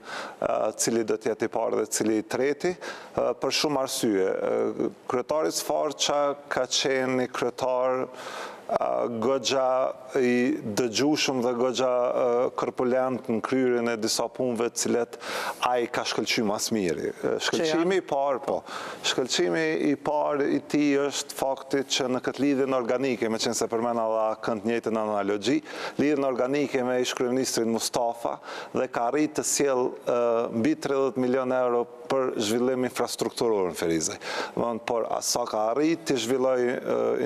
cili do të jetë i parë dhe cili i treti, për shumë arsye. Kryetari Sfarqa ka qenë një kryetar goxha i dëgjueshëm dhe goxha korpulent në kryerjen e disa punëve të cilet ai ka shkëlqyer mas miri. Shkëlqimi i parë, shkëlqimi i parë i tij është fakti që në këtë lidhjen organike, meqense përmenda dha kënd njëjtën analogji, lidhjen organike me ish-kryeministrin Mustafa dhe ka arritë të sjell mbi 30 milion euro për zhvillim infrastrukturor në Ferizaj. Por sa ka arritë të zhvilloj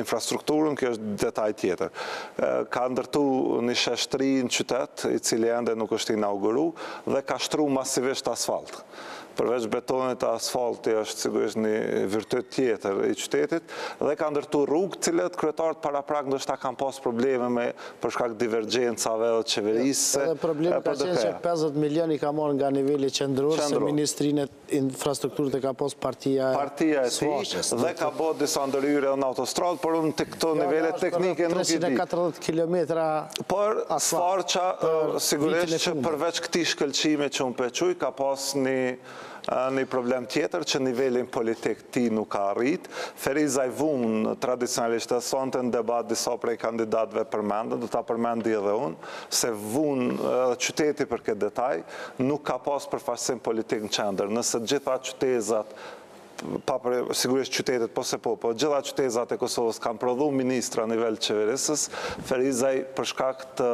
infrastrukturën, kjo është detaj tjetër. Ka ndërtu një sheshtri në qytet, i cili ende nuk është inauguru, dhe ka shtru masivisht asfalt. Përveç betonit e asfalti është sigurisht një virtyt tjetër i qytetit, dhe ka ndërtu rrugë cilet kryetarët paraprak ndoshta kanë pas probleme me për shkak divergjencave dhe qeverisë. Edhe problemi ka qenë që 50 milion i ka marrë nga niveli qendror, se Ministrinë e Infrastrukturës e ka pas partia e tij dhe ka bërë disa ndërhyrje në autostradë, por unë të këto nivele teknike nuk i di. 340 kilometra por Sfarqa sigurisht që përveç këtij shkëlqimi që unë pequj, ka pas një problem tjetër që nivelin politik ti nuk ka arrit. Ferizaj vun tradicionalisht e sonte në debat disa prej kandidatëve përmendën, do ta përmendi edhe unë, se vun qyteti për këtë detaj, nuk ka pas përfaqësim politik në qendër. Nëse gjitha qytetat sigurisht qytetet po gjitha qytetat e Kosovës kanë prodhu ministra a nivel qeverisës, Ferizaj për shkak të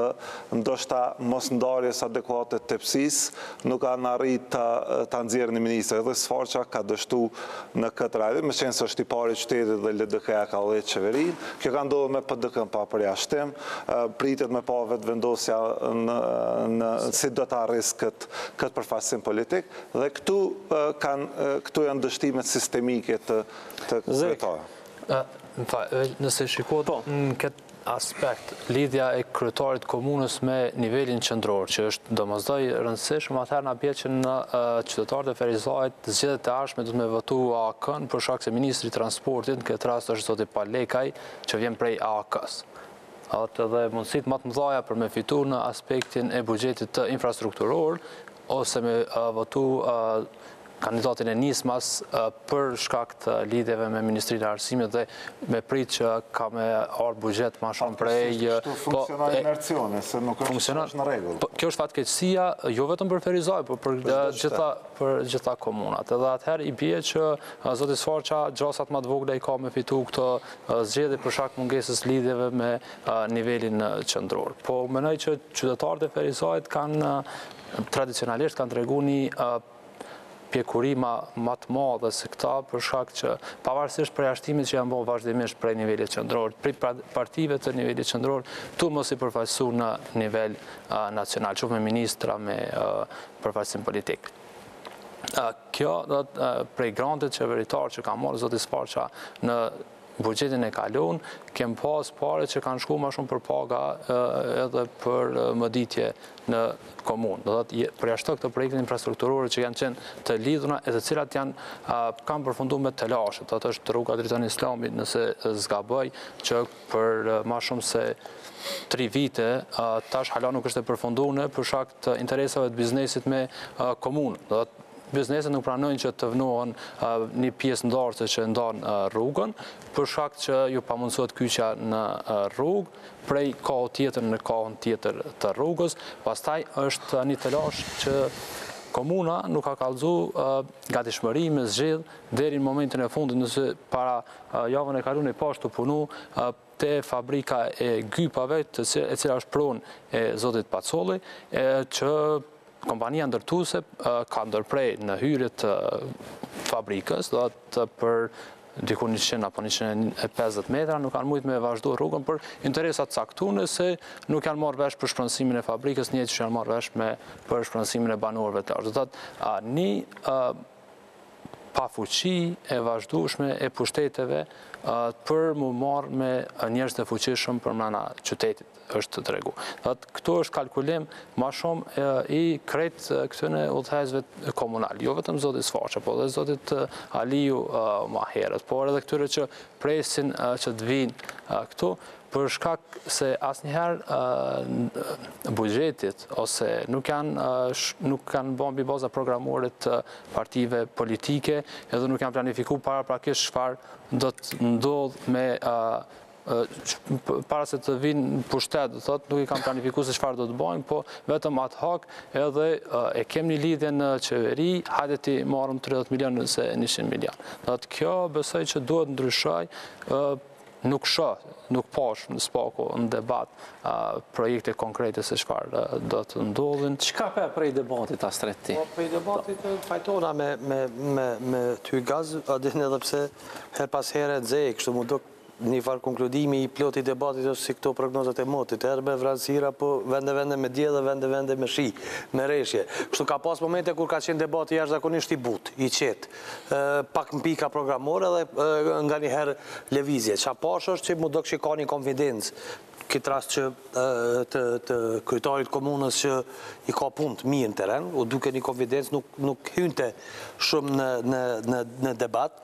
ndoshta mos ndarjes adekuate të tepsisë nuk kanë arritë ta nxjerrë një ministër. Edhe Sfarqa ka dështu në këtë radhë, me qenë se është i pari qytetit dhe LDK-ja ka dhënë qeverinë. Kjo ka ndodhur me PDK-n pa përjashtim, pritet me pa vetëvendosja si do ta arrisë këtë përfaqësim politik, dhe këtu janë dështimet sistemike të kryetarëve. Nëse shikohet në këtë aspekt, lidhja e kryetarit komunës me nivelin qendror, që është domosdoj rëndësishëm, atëherë na bie që në qytetarët e Ferizajit zgjedhjet e ardhshme do të me votu AK-n, për shkak se ministri i transportit, në këtë rast është zoti Palekaj, që vjen prej AK-s. Atë dhe mundësit më të mëdha për me fitu në aspektin e buxhetit të infrastrukturor, ose me votu kandidatin e nismas për shkak të lidhjeve me Ministrinë e Arsimit dhe me prit që ka me ardhur buxhet më shumë prej. Kështu funksionon inercione, se nuk është në rregull. Kjo është fatkeqësia jo vetëm për Ferizaj, por për gjitha komunat. Edhe atëherë i bie që zoti Sforqa gjasat më të vogla i ka me fitu këto zgjedhje për shkak mungesës lidhjeve me nivelin qendror. Po mendoj që qytetarët e Ferizajit kanë tradicionalisht kanë treguar një pjekuri më të madhe se këta për shkak që pavarësisht përjashtimit që janë bërë vazhdimisht prej nivelit qendror, prej partive të nivelit qendror, tu mos i përfaqësuar në nivel nacional, qoftë me ministra, me përfaqësim politik. Kjo prej grantit qeveritar që ka marrë zoti Sforqa në buxhetin e kalon, kem pas pare që kanë shku ma shumë për paga edhe për mëditje në komunë. Do thotë përjashto këto projekte infrastrukturore që janë qenë të lidhura e të cilat kanë përfunduar me telashe. Do të është rruga Dritan Islamit, nëse zgaboj, që për ma shumë se 3 vite tash hala nuk është e përfunduar për shkak të interesave të biznesit me komunë. Bizneset nuk pranojnë që të vënohen një pjesë ndarëse që ndanë rrugën, për shkak që ju pamundësohet kyqja në rrugë, prej kohë tjetër në kohën tjetër të rrugës, pastaj është një telash që komuna nuk ka kallëzuar gatishmëri me zgjedh deri në momentin e fundit, nëse para javën e kaluar pashtu punu te fabrika e gypave, e cila është pronë e zotit Pacolli, që kompania ndërtuese ka ndërprej në hyrje të fabrikës, do të për diku 100 apo 150 metra, nuk kanë mujtë me vazhdu rrugën për interesat caktune, se nuk janë marrë vesh për shpronësimin e fabrikës, një që janë marrë vesh për shpronësimin e banorëve të lartë. Do të një pafuqi e vazhdueshme e pushteteve për mu marrë me njerëz të fuqishëm për mrena qytetit është të tregu. Këto është kalkulim ma shumë i krejt këtyne udhëheqësve komunal. Jo vetëm zotit Sforqa, po dhe zotit Aliu ma herët, por edhe këtyre që presin që të vinë këtu, për shkak se asnjëherë buxhetit ose nuk kanë bën mbi baza programore të partive politike, edhe nuk janë planifikuar paraprakisht çfarë do të ndodh me para se të vinë pushtet, nuk i kam planifikuar se çfarë do të bëjmë, po vetëm ad hoc edhe e kemi një lidhje në qeveri, hajde ti marrëm 30 milion nëse 100 milion. Kjo besoj që duhet ndryshoj, nuk pash në spako në debat projekte konkrete se çfarë do të ndodhin. Çka pe prej debatit astreti? Prej debatit fajtona me ty gaz, adin edhe pse her pas here nxej, kështu mu duk një farë konkludimi i ploti debatit është si këto prognozat e motit, herë me vranësira, po vende me dje dhe vende me shi, me reshje. Kështu ka pas momente kur ka qenë debati jashtëzakonisht i butë, i qetë, pak në pika programore dhe nga një herë levizje. Qa pash është që mu do kështë ka një konfidencë, këtë rast që të kryetarit komunës që i ka punë mirë në teren, u duke një konfidencë, nuk hynte shumë në debat,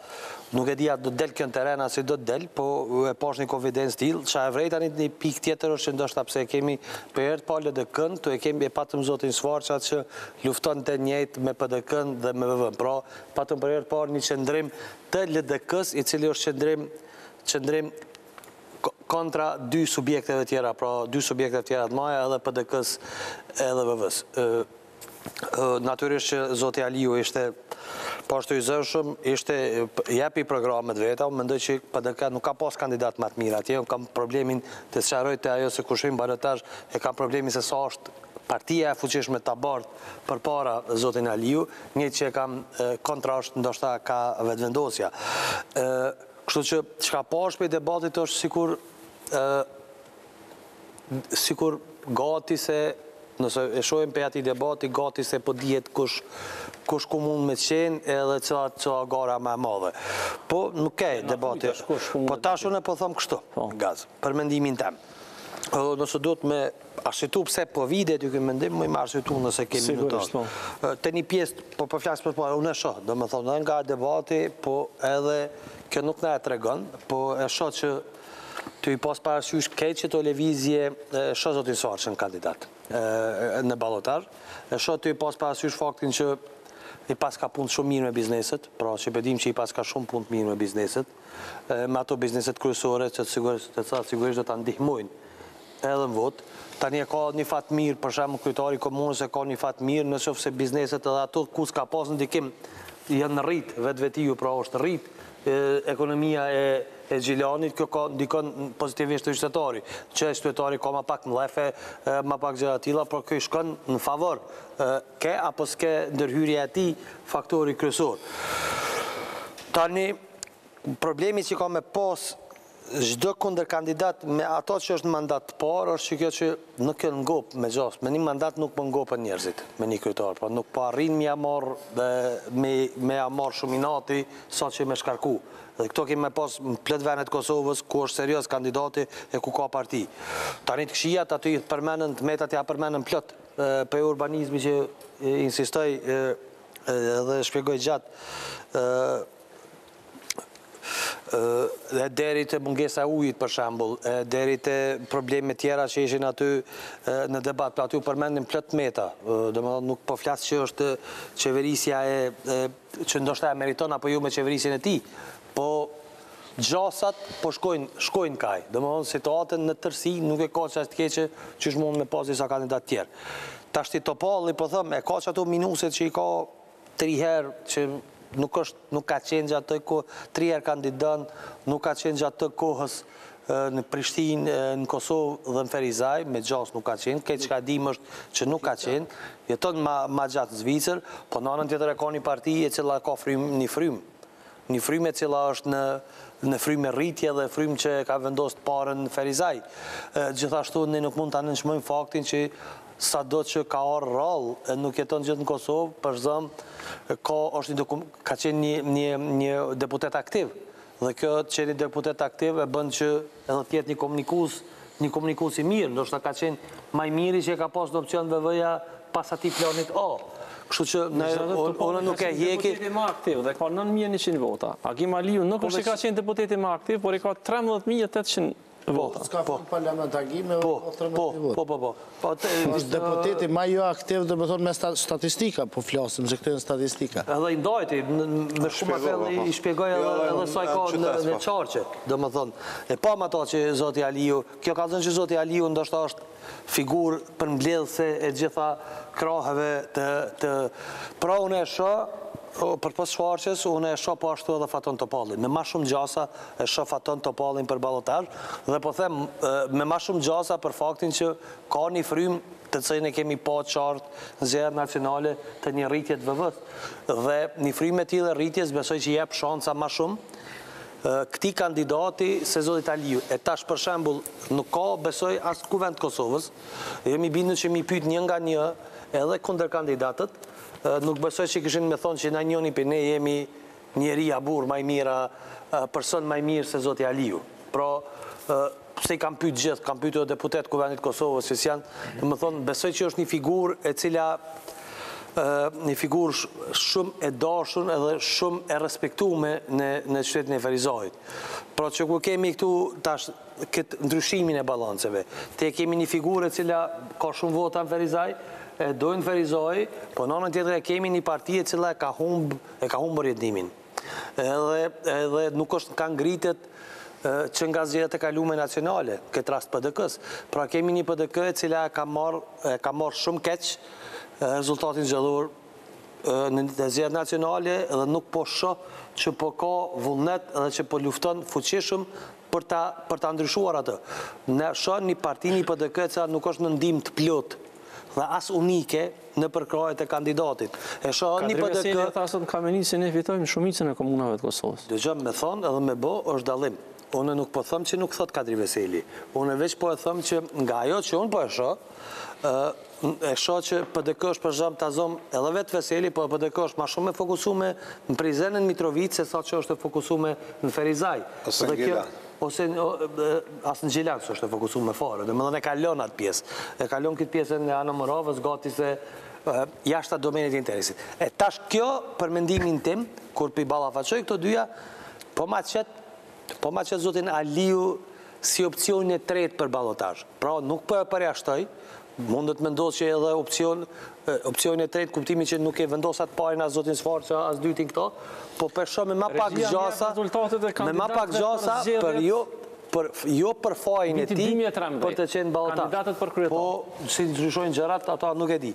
nuk e dija do të del kjo në teren asë do të del, po e pash një konfidencë t'il, që e vrejta një pik tjetër është që ndoshta pse e kemi për herë të palë LDK-n, të e kemi e patëm zotin Sforqa që lufton të njëjtë me PDK-n dhe me VV-n, pra patëm për herë të parë një qëndrim të LDK-s, i cili është qëndrim kontra dy subjekteve tjera, pra dy subjekteve tjera të maja edhe PDK-s edhe VV-s. Natyrisht që zoti Aliu ishte pashtu i zëshëm, ishte jepi programet veta, unë mendoj që PDK nuk ka pas kandidat më të mirë atje, unë kam problemin të sqaroj të ajo se kushim barotash e kam problemin se sa është partia e fuqishme të bartë për para zotin Aliu, një që kam kontra është ndoshta ka vetëvendosja. Kështu që çka pash për debatit është sikur gati se, nëse e shohim për ati debati, gati se po dihet kush ku mund me qenë edhe që gara me madhe. Po nuk ke debati, po tash unë e po thëmë kështu, gaz, për mendimin tem. Nëse do të me arshitu pse po vide ty këmë mendim, më i me arshitu nëse kemi në tonë. Të një pjesë, po flasë për parë, unë e shoh, do me thonë, nga debati, po edhe kjo nuk ne e tregon, po e shoh që Ty i pas parasysh keq që të levizje shë zotin Sarçën kandidat në ballotar. Shë ty i pas parasysh faktin që i pas ka punë shumë mirë me bizneset, pra që bedim që i pas ka shumë punë mirë me bizneset, me ato bizneset kryesore që të sigurisht do të ndihmojnë edhe në vot. Tani e ka një fat mirë, për shembull kryetari i komunës e ka një fat mirë, nëse bizneset edhe ato ku s'ka pas ndikim janë rrit vetvetiju, pra është rrit ekonomia e Gjilanit, kjo ka ndikon pozitivisht të qytetari, që qytetari ka ma pak mlefe, ma pak gjëra tilla, por kjo shkon në favor ke apo s'ke ndërhyrja e tij faktori kryesor. Tani problemi që ka me pas çdo kundërkandidat me ato që është në mandat të parë është që kjo që nuk e ngop me gjas, me një mandat nuk po ngopën njerëzit, me një kryetar, pra nuk po arrin me ja marr shumë inati sa që me shkarku. Dhe këto kemi me pas në plot venet Kosovës ku është serioz kandidati e ku ka parti. Tani të këshijat aty përmendën të metat ja përmendën plot për urbanizmi që insistoj dhe shpjegoj gjatë dhe deri të mungesa e ujit për shembull, deri të probleme tjera që ishin aty në debat, për aty u përmendim plot meta, domethënë nuk po flas që është qeverisja që ndoshta e meriton apo jo me qeverisjen e tij, po gjasat po shkojnë kaj, domethënë situatën në tërësi nuk e ka çast keqe që mund me pas disa kandidat tjerë. Tashti Topalli po them e ka ato minuset që i ka 3 herë që nuk ka qenë gjatë të 3 herë kandidat, nuk ka qenë gjatë të kohës në Prishtinë, në Kosovë dhe në Ferizaj, me gjas nuk ka qenë, këtë që ka dim është që nuk ka qenë, jeton ma gjatë Zvicër, po në anën tjetër e ka një parti e cila ka një frymë e cila është në frymë e rritje dhe frymë që ka vendosur parën në Ferizaj. Gjithashtu ne nuk mund ta nënçmojmë faktin që sa do që ka orë rallë, nuk jeton gjithë në Kosovë, për zëmë, ka qenë një deputet aktiv. Dhe kjo që një deputet aktiv e bënd që edhe tjetë një komunikus i mirë, ndoshta ka qenë maj miri që e ka pas në opcion VV-ja pas ati planit A. Kështu që unë nuk e hjeki... Deputeti më aktiv dhe ka 9.100 vota. Agim Aliu nuk është që ka qenë deputeti më aktiv, por i ka 13.800 vota. S'ka fund parlament Agime, o 13 vota. Është deputeti ma jo aktiv, dhe me thonë me statistika, po flasim që këtë në statistika. Edhe i ndajti, me shumë atë i shpjegoj edhe sa i ka në qarqe, dhe me thonë. E pa më ato që Zoti Aliu, kjo ka zënë që Zoti Aliu ndoshta është figurë për mbledhse e gjitha kraheve të... Pra unë e shë, për pas shfarqes, unë e shë po ashtu edhe Faton Topallin. Me ma shumë gjasa e shë Faton Topallin për ballotar, dhe po them me ma shumë gjasa për faktin që ka një frymë të cilën e kemi pa qartë në zgjedhjet nacionale të një rritje të VV-s. Dhe një frymë e tillë rritjes besoj që jep shansa ma shumë këtij kandidati se Zoti Aliu. E tash për shembull nuk ka besoj as kuvend të Kosovës. Jemi bindur që mi pyet një nga një edhe kundërkandidatët. Nuk besoj që kishin me thonë që na njëni për ne jemi njeri abur maj mira, person maj mirë se Zoti Aliu. Pra, se i kam pyet gjithë, kam pyet edhe deputet kuvendit Kosovës, që janë, më thonë, besoj që është një figurë e cila një figurë shumë e dashur edhe shumë e respektume në qytetin e Ferizajit. Pra që ku kemi këtu tash këtë ndryshimin e balanceve, te kemi një figurë e cila ka shumë vota në Ferizaj, e dojnë Ferizaj, po në anën tjetër e kemi një parti e cila e ka humbur jetimin. Edhe nuk është ka ngritet që nga zgjedhjet e kaluara nacionale, këtë rast PDK-s. Pra kemi një PDK e cila ka marrë shumë keq rezultatin zgjedhor në zgjedhjet nacionale dhe nuk po shoh që po ka vullnet edhe që po lufton fuqishëm për ta ndryshuar atë. Ne shoh një parti, një PDK e cila nuk është në ndihmë të plotë dhe as unike në përkrajet e kandidatit. E shoh një PDK... Kadri Veseli thasë në Kamenisin e fitojmë shumicën e komunave të Kosovës. Dëgjoj me thonë edhe me bo është dallim. Unë nuk po them që nuk thot Kadri Veseli. Unë veç po e them që nga ajo që unë po e shoh që PDK është për shemb ta zom edhe vetë Veseli, po PDK është më shumë e fokusuar në Prizrenën Mitrovic se sa që është e fokusuar në Ferizaj. Ose asë në Gjilan së është e fokusuar me fare, dhe më dhënë e kalon atë pjesë. E kalon këtë pjesën e anë Moravës, gati se jashtë domenit interesit. E tash kjo, për mendimin tim, kur për i balafaqoj këto dyja, po ma qëtë zotin Aliu si opcionin e tretë për balotazh. Pra nuk po e përjashtoj, mundet me ndodhë që edhe opcioni e tretë kuptimi që nuk e vendos atë parin as zotin Sfarqa as dytin këto, po për shumë me ma pak gjasa për jo për fajin e tij, për të qenë balotazh. Po si ndryshojnë gjërat, ata nuk e di.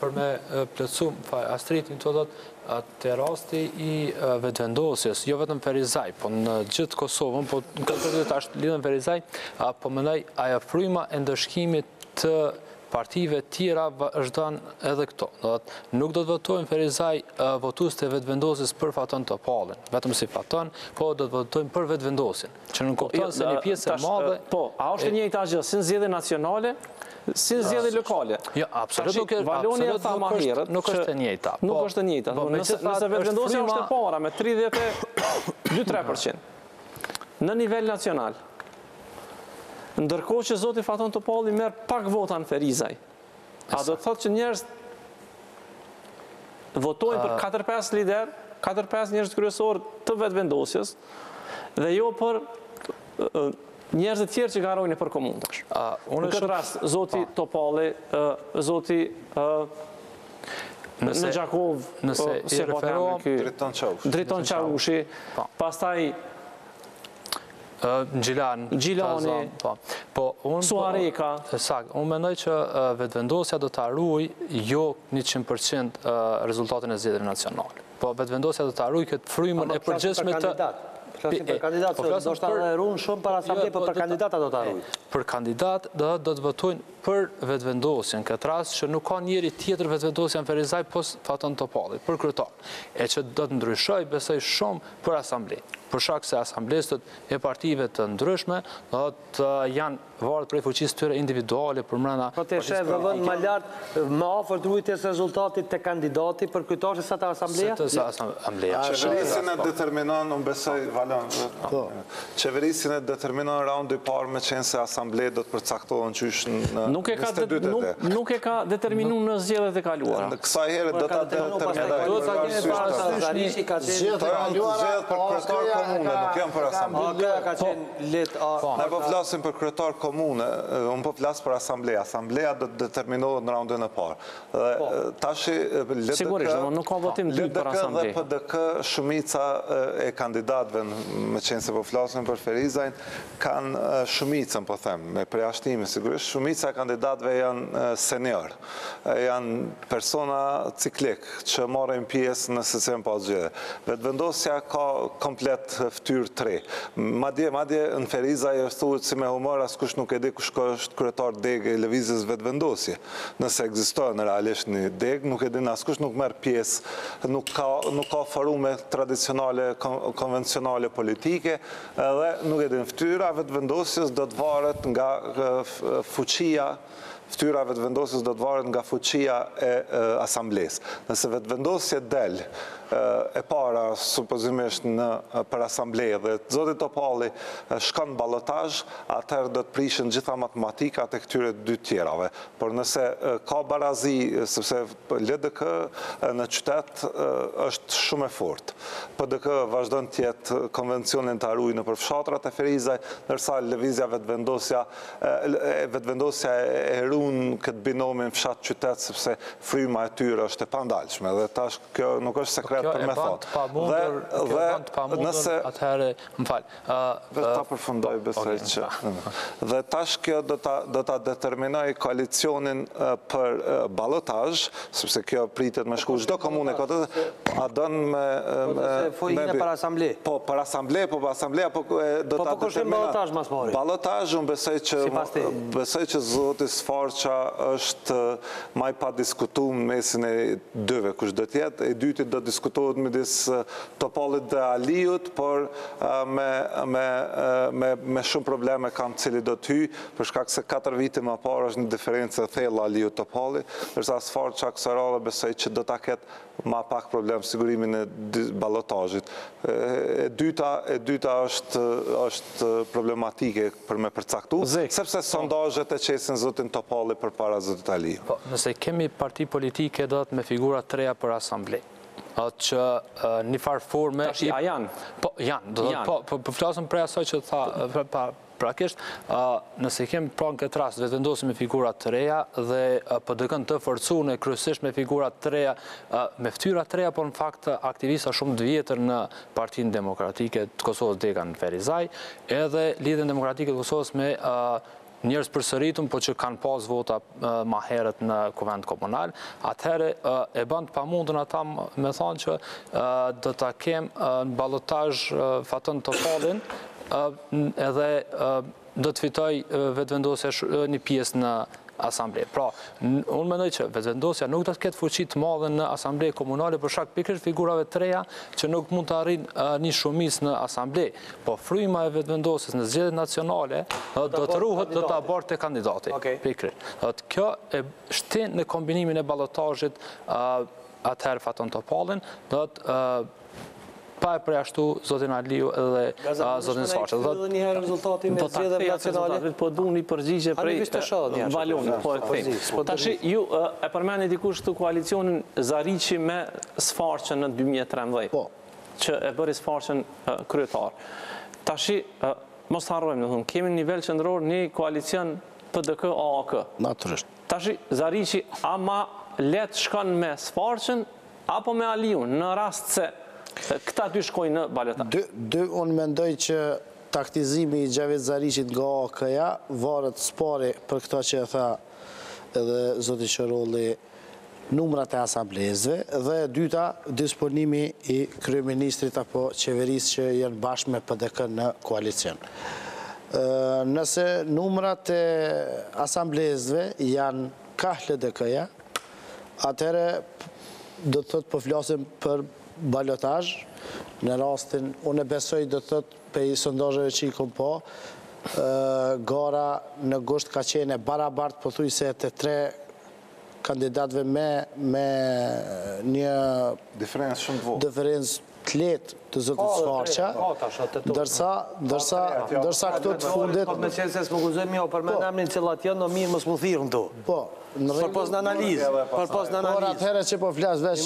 Për me plëcu, Astritin të dhëtë, të rasti i vetëvendosjes, jo vetëm Ferizaj, po në gjithë Kosovën, po në këtë të ashtë lidhën Ferizaj, po mëndaj aja fryma e ndëshkimit të partive tjera është danë edhe këto. Nuk do të votojnë Ferizaj votues të vetëvendosjes për Faton Topallin, vetëm si Faton, po do të votojnë për vetëvendosjen, që nuk kupton se një pjesë e madhe... Po, a është njëjta gjë, si zgjedhje nacionale, si zgjedhje lokale? Jo, absolut nuk është e njëjta. Nuk është e njëjta. Nëse vetëvendosja është e para me 32-33% në nivel nacional, ndërkohë që zoti Faton Topalli merr pak vota në Ferizaj, a do të thotë që njerëz votojnë për 4-5 lider, 4-5 njerëz kryesor të vetëvendosjes dhe jo për njerëz të tjerë që garojnë për komunësh. Në këtë rast, zoti Topalli, zoti në Gjakov, i referohem Driton Qavushi, pastaj Gjilani, Suareka. Unë mendoj që vetëvendosja do të arruj jo 100% rezultatin e zgjedhjeve nacionale. Po vetëvendosja do të arruj këtë frymën e përgjithshme të... Flasim për kandidat, se do shta dhe runë shumë për asamblej, për kandidata do të arruj. Për kandidat do të votojnë për vetëvendosjen, këtë rast që nuk ka njeri tjetër vetëvendosja në Ferizaj pos Faton Topallit, për kryetar. E që do të ndryshoj, besoj shumë për asamblej. Për shkak se asamblesët e partive të ndryshme do të janë varet prej fuqisë tyre individuale për mbrana. Po të shef dhe vënd më lartë, më afër drujtjes rezultatit të kandidati për kryetar se sa të asambleja? Se të asambleja. Qeverisin e determinon, unë besoj, Valon, qeverisin e determinon raundi parë me qenë se asambleja do të përcaktohen qysh në 22. Nuk e ka determinu në zgjedhjet e kaluara. Në kësaj herë do ta determinoj komune, nuk jam për asambleja. Ka qenë letë... Ne po flasim për kryetar komune, unë po flas për asambleja. Asambleja do të determinohet në raundin e parë. Tashi, nuk ka votim dytë për asambleja. LDK dhe PDK, shumica e kandidatëve, me qenë se po flasim për Ferizajn, kanë shumicën, po them, me përjashtime sigurisht, shumica e kandidatëve janë senior. Janë persona ciklik që marrin pjesë në secilin pas zgjedhje. Vetëvendosja ka komplet ftyrë 3. Madje në Ferizaj është thuhet si me humor, askush nuk e di kush është kryetar degë e lëvizjes vetëvendosje. Nëse ekziston realisht një degë, nuk e din askush, nuk merr pjesë, nuk ka forume tradicionale, konvencionale politike, dhe nuk e din ftyra vetëvendosjes do të varet nga fuqia Ftyra vetëvendosjes do të varet nga fuqia e asamblesë. Nëse vetëvendosja del e para supozimisht për asambleje dhe zoti Topalli shkon ballotazh, atëherë do të prishin gjitha matematikat e këtyre dy tjerave. Por nëse ka barazi, sepse LDK në qytet është shumë e fortë. PDK vazhdon të jetë konvencionin të arrujë në përfshatrat e Ferizaj, ndërsa lëvizja vetëvendosja e ruan këtë binomin fshat qytet, sepse fryma e tyre është e pandalshme. Dhe tash kjo nuk është sekret për me thotë. Dhe nëse... Atëherë, më falë. Ta përfundoj besoj që... Dhe tash kjo do ta determinoj koalicionin për ballotazh, sepse kjo pritet me shku çdo komune këtë, a dënë me... Fojnë për asamblej. Po, për asamblej, po për asamblej, do ta determinoj. Ballotazh mas pari. Ballotazh, unë besoj që zoti Sfarqa është maj pa diskutuar mesin e dyve, kush do të jetë, e dyti do diskutohet midis Topallit dhe Aliut, por me shumë probleme kam cili do të hyj, për shkak se 4 vite më parë është një diferencë e thellë Aliut Topalli, ndërsa Sfarqa kësaj radhe besoj që do ta ketë ma pak problem sigurimin e ballotazhit. E dyta është problematike për me përcaktu, sepse sondazhet e qesin zotin Topalli për para zotit Aliut. Nëse kemi parti politike do të me figura 3 për asamblej, që një farë forme... Tashi, a janë? Po, janë. Po flasëm prej asoj që tha prakisht, nëse kemë pra në këtë rast, vetëvendosim me figurat të reja dhe PDK-n të forcune kryesisht me figurat të reja, me ftyra të reja, por në fakt aktivista shumë të vjetër në Partinë Demokratike të Kosovës Dekan Ferizaj, edhe Lidhjen Demokratike të Kosovës me njerëz përsëritëm, po që kanë pas vota ma herët në kuvend komunal, atëherë e bën të pamundën ata me thonë që do ta kemë në ballotazh Fatën Topallin, edhe do të fitoj vetëvendosja një pjesë në asamble. Pra, unë mendoj që vetëvendosja nuk do të ketë fuqi të madhe në asamble komunale për shkak pikërisht figurave të reja që nuk mund të arrijnë një shumicë në asamble, po fryma e vetëvendosjes në zgjedhjet nacionale do të ruhet, do të aborte kandidati. Pikërisht. Kjo e shtin në kombinimin e ballotazhit atëherë Fatën Topallin, do të pa e përjashtu zotin Aliu edhe zotin Sfaqe. Do të njëherë rezultatin e zgjedhjeve nacionale. Po du një përgjigje prej Valonit. Po e kthejmë. Tashi, ju e përmeni dikush të koalicionin Zariqi me Sfaqen në 2013, që e bëri Sfaqen kryetar. Tashi, mos harrojmë, kemi në nivel qendror një koalicion PDK-AAK. Natyrisht. Tashi, Zariqi ama let shkon me Sfaqen apo me Aliun, në rast se këta dy shkojnë në balotash? Unë mendoj që taktizimi i Xhavet Zariqit nga AAK-ja varet s'pari për këta që e tha edhe zoti Qërolli, numrat e asamblezve, dhe e dyta, disponimi i kryeministrit apo qeverisë që janë bashkë me PDK në koalicion. Nëse numrat e asamblezve janë ka LDK-ja, atëherë do të thotë po flasim për balotazh, në rastin, unë e besoj do të thotë pe i sondazheve që i kom po, gara në gusht ka qenë barabart pothuajse të tre kandidatëve me një diferencë shumë të vogël. Diferencë të lehtë të zotit Sfaqja, ndërsa këto të fundit... Me qenë se s'më guzojmë jo, për me në emnin cilat janë, në mirë më s'mu thirë në do. Po, për pos në analizë. Por atëherë që po flasë vesh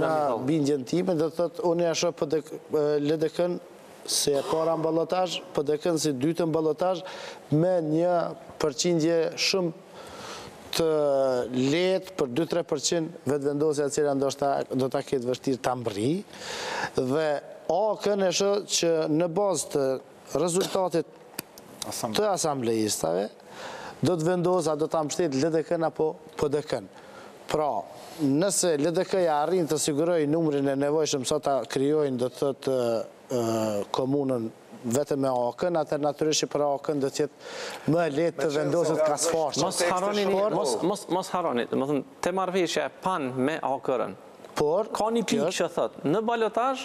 në bindjen time, dhe të thotë, unë e shoh LDK-n si e para në ballotazh, PDK-n si dytë në ballotazh, me një përqindje shumë të letë për 2-3% vetëvendosja e cila ndoshta do ta ketë vështirë ta mbërri, dhe AAK-n e shoh që në bazë të rezultatit të asamblejistave do të vendosë a do ta mbështet LDK-n apo PDK-n. Pra, nëse LDK-ja arrin të sigurojë numrin e nevojshëm sa ta krijojnë do të thotë komunën vetëm me AAK-n, atër natyrisht që për AAK-n do tjetë më lehtë të vendoset ka Sfaqja. Mos harroni, do të thënë, te marrëveshja e pan me AAK-n. Por ka një pikë që thotë, në balotazh,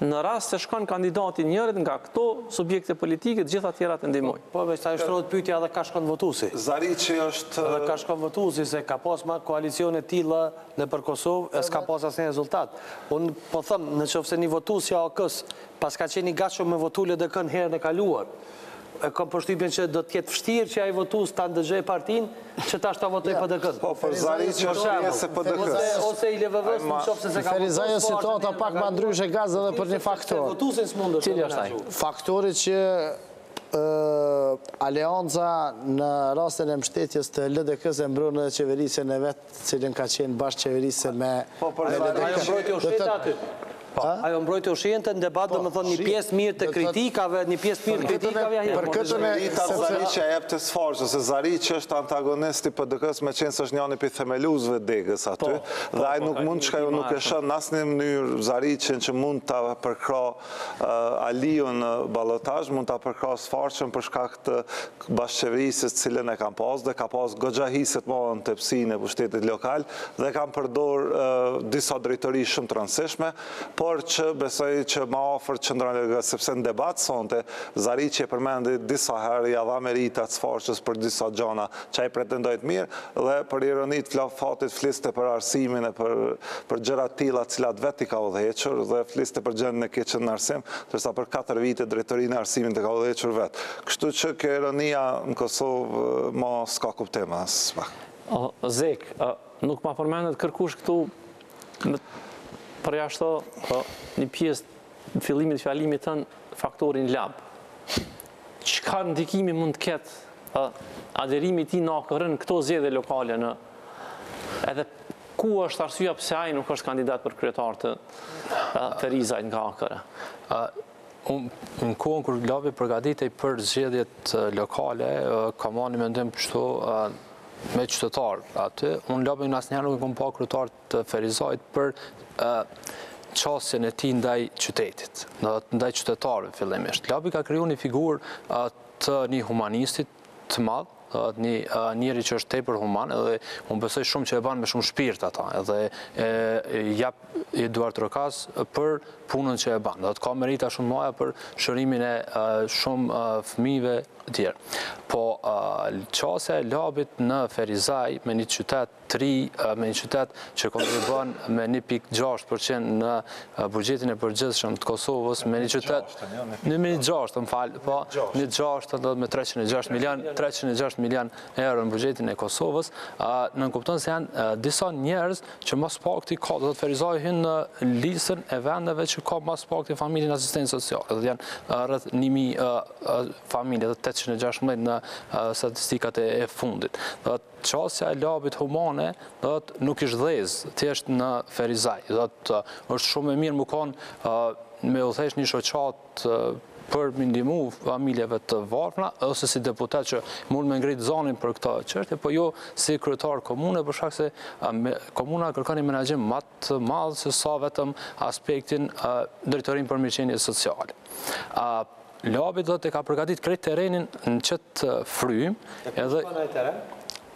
në rast se shkon kandidati njërit nga këto subjekte politike, të gjitha tjerat e ndihmojnë. Po, me sa shtrohet pyetja edhe ka shkon votuesi. Zariqi është... Edhe ka shkon votuesi, se ka pas ma koalicione tilla në për Kosovë, e s'ka pas asnjë rezultat. Unë po thëmë, në qoftë se një votuesi AAK-s, pas ka qenë i gatshëm me votu LDK-n herën e kaluar, e kam përshtypjen që do të jetë vështirë që ai votues ta ndëgjojë partinë që tash ta votoj PDK-n. Po, për Zariqi është pjesë e PDK-s. Ose i LVV-s, nëse se ka Ferizaj situata pak më ndryshe gaz edhe për një faktor. Votuesin s'mund Cili është ai? Faktori që Aleanca në rastin e mbështetjes të LDK-s e mbron edhe qeverisjen e vet, cilën ka qenë bashkë qeverisje me LDK. Ajo mbrojtje ushqente në debat, dhe më thonë një pjesë mirë të kritikave, një pjesë mirë të kritikave... Për këtën e Zariqi e jep të Sfaqja, se Zariqi është antagonisti PDK-s me qenë se është njëri për themeluesve degës aty, dhe ai nuk mund që nuk e shën në asnjë mënyrë Zariqin që mund ta përkra Aliun në ballotazh, mund ta përkra Sfaqjen për shkak të bashkëqeverisjes të cilën e kanë pas, dhe ka pas goxha hise të mëdha në tepsinë e pushtetit lokal, dhe kanë përdor disa drejtori shumë të rëndësishme, por që besoj që ma ofër qëndron LDK, sepse në debat sonte, Zariqi e përmendi disa herë ja dha meritat Sfaqjes për disa gjona që ai pretendojt mirë, dhe për ironit fatit fliste për arsimin e për gjëra të tilla cilat vetë i ka udhëhequr, dhe fliste për gjën e keqen në arsim, ndërsa për 4 vite drejtorinë e arsimit e ka udhëhequr vetë. Kështu që kjo ironia në Kosovë ma s'ka kuptim as pak. Zek, nuk ma përmendet kërkush këtu përjashto një pjesë në fillimit të fjalimit tënë faktorin lab. Çka ndikimi mund të ketë aderimi i tij në AKR-n këto zgjedhje lokale në edhe ku është arsyeja pse ai nuk është kandidat për kryetar të Ferizajt nga AKR? Në kohën kur labi përgatitej për zgjedhjet lokale, ka marrë një mendim kështu me qytetar aty, unë labin asnjëherë nuk e kam pa kryetar të Ferizajt për qasjen e tij ndaj qytetit, ndaj qytetarëve fillimisht. Labi ka krijuar një figurë të një humanistit të madh, njëri që është tepër human, edhe unë besoj shumë që e banë me shumë shpirt ata, edhe jap Eduard Trokas për punën që e banë. Ka merita shumë mëdha për shërimin e shumë fëmijëve të tjerë. Po qasja e labit në Ferizaj me një qytet të ri, me një qytet që kontribon me 1.6% në buxhetin e përgjithshëm të Kosovës, me një qytet në 1.6, më fal, po 1.6 me 306 milion euro në buxhetin e Kosovës, në kupton se janë disa njerëz që mas pakti ka, do të Ferizaj hyn në listën e vendeve që ka mas pakti familjen asistencë sociale, do të janë rreth 1000 familje, 816 në statistikat e fundit. Qasja e labit humane nuk është dhezë, thjesht në Ferizaj. Është shumë e mirë më konë me u thesh një shoqat për me ndihmu familjeve të varfëra, ose si deputet që mund me ngrit zonin për këtë çështje, po jo si kryetar komune, për shkak se komuna kërkon një menaxhim më të madh se sa vetëm aspektin drejtorim për mirëqenie sociale. Labi do të ka përgatit krejt terenin në qëtë frym. Edhe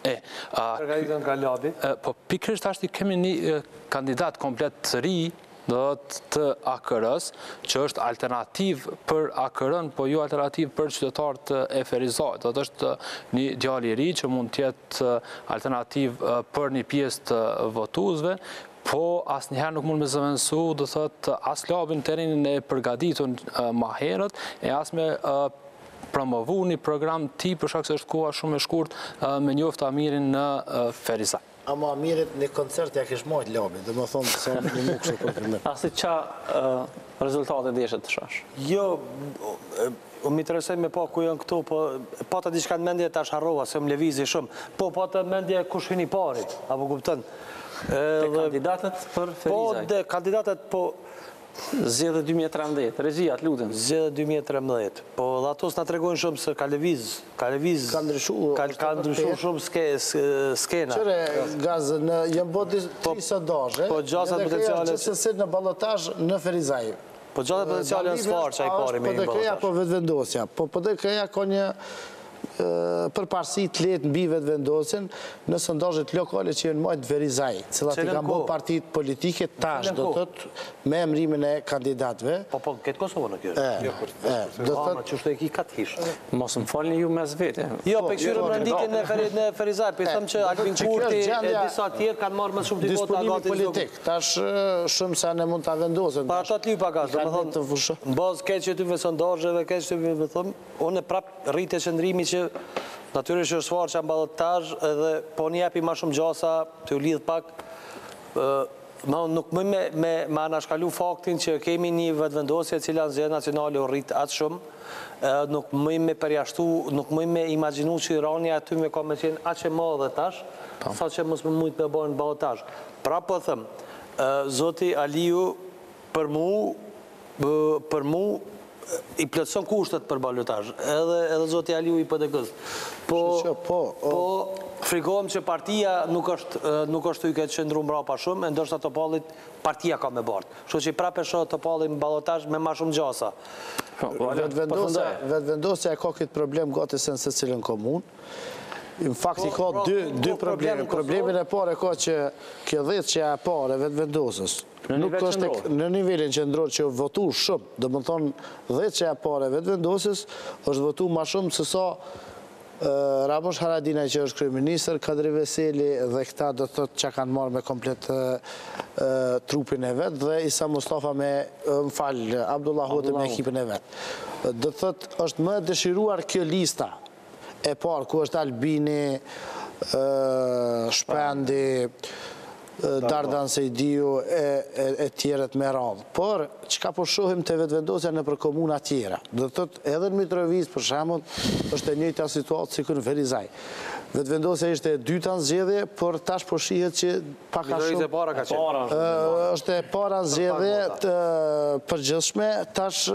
përgatitën nga labi? Po pikërisht ashtë kemi një kandidat komplet të ri të AKR-s, që është alternativ për AKR-n, po jo alternativ për qytetarët e Ferizajt. Do është një djalë i ri që mund të jetë alternativ për një pjesë të votuesve, po asnjëherë nuk mund me zëvendësu, do thotë as labin terrenin e përgatitur më herët, e as me promovu një program ti për shkak se është koha shumë e shkurtë me njoftë Amirin në Ferizaj. Ama Amirit një koncert ja kish marrë labi, dhe më thonë se një nuk shumë për fillim. Asi qa rezultate deshet të shash? Jo, më interesoj me pa ku janë këtu, po pata diçka në mendje tash harrova, se më lëvizi shumë. Po pata në mendje kush hyni pari, apo kupton? Te kandidatët për Ferizaj? Po, kandidatët, po... Zgjedhje 2013, regjia, lutem. Zgjedhje 2013. Po, dhe ato s'na tregojnë shumë se ka lëviz. Ka ndryshu shumë skena. Qëre, gazë, jëmë bodi 3 sondazhe, edhe këja gjithësësit në balotazh në Ferizaj. Po, gjatë potenciali në sfarë që a i pari me i balotazh. Po, vetëvendosja. Po, dhe këja ka një përparësi të letë mbi vetëvendosin në sondazhet lokale që jenë majtë Ferizaj, cilat i kanë bërë partitë politike tash, do tëtë me emrimin e kandidatëve. Po, këtë Kosovë në kjo. Që shtu e ki katë hishë. Mos më falni ju mes vete. Jo, pe këshyrë më rëndikin në Ferizaj, për i thëmë që Albin Kurti e disa tjerë kanë marrë më shumë të vota disponimi politik, tash shumë sa ne mund të vendosen. Para ta t'liu pagas, do më thonë, në bazë keqë që ty me sondazheve, keqë që ty me thëmë, unë e prap rritë e qëndrimi që natyrisht është sfarë që janë balotazh edhe po një jepi ma shumë gjasa të u lidh pak, nuk mëj me anashkalu faktin që kemi një vetëvendosje cila në zgjedhje nacionale u rritë atë shumë, nuk mëj me përjashtu, nuk mëj me imaginu që rania aty me ka me qenë atë që madhe tash, sa që mos më mujtë me bërë në balotazh. Pra po thëmë, Zoti Aliu për mu i plotëson kushtet për balotazh, edhe Zoti Aliu i PDK-s. Po frikohem që partia nuk është i këtë qëndru mbrapa shumë, e ndërsa Topallit partia ka me bartë. Kështu që i prape shoh Topallit në balotazh me ma shumë gjasa. Vetëvendosja e ka këtë problem gati se në secilën komunë. Në fakt i ka dy probleme. Problemin e pare ka që kjo 10 që e pare vetëvendosës nuk është në nivelin që ndrojë që votu shumë. Do më thonë 10 që e pare vetëvendosës është votu ma shumë se sa Ramush Haradinaj që është kryeministër, Kadri Veseli dhe këta do të thotë që kanë marrë me komplet trupin e vetë dhe Isa Mustafa me Abdullah Hoti me ekipin e vetë. Do të thotë është më dëshiruar kjo lista e parë, ku është Albini, Shpendi, Dardan Sejdiu e tjerët me radhë. Por, çka po shohim të vetëvendosja në për komuna tjera? Do të thotë edhe në Mitrovic, për shembull, është e njëjta situatë si në Ferizaj. Vetëvendosja ishte e dyta në zgjedhje, por tash po shihet që pak a shumë është e para zgjedhje të përgjithshme, tash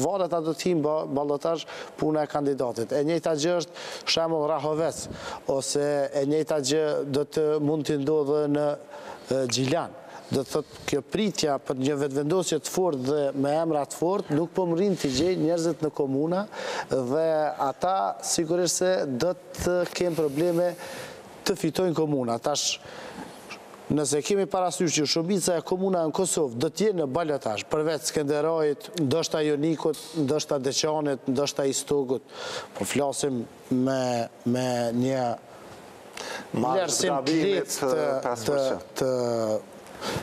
varet a do të himë ballotazh puna e kandidatit. E njëjta gjë është shembull Rahovec, ose e njëjta gjë do të mund të ndodhë në Gjilan. Do të thotë kjo pritja për një vetëvendosje të fortë dhe me emra të fortë nuk po mrin të gjej njerëzit në komuna dhe ata sigurisht se do të kenë probleme të fitojnë komuna. Tash, nëse kemi parasysh që shumica e komuna në Kosovë do të jenë në balotazh, përveç Skenderajit, ndoshta Jonikut, ndoshta Deçanit, ndoshta Istogut, po flasim me një vlerësim të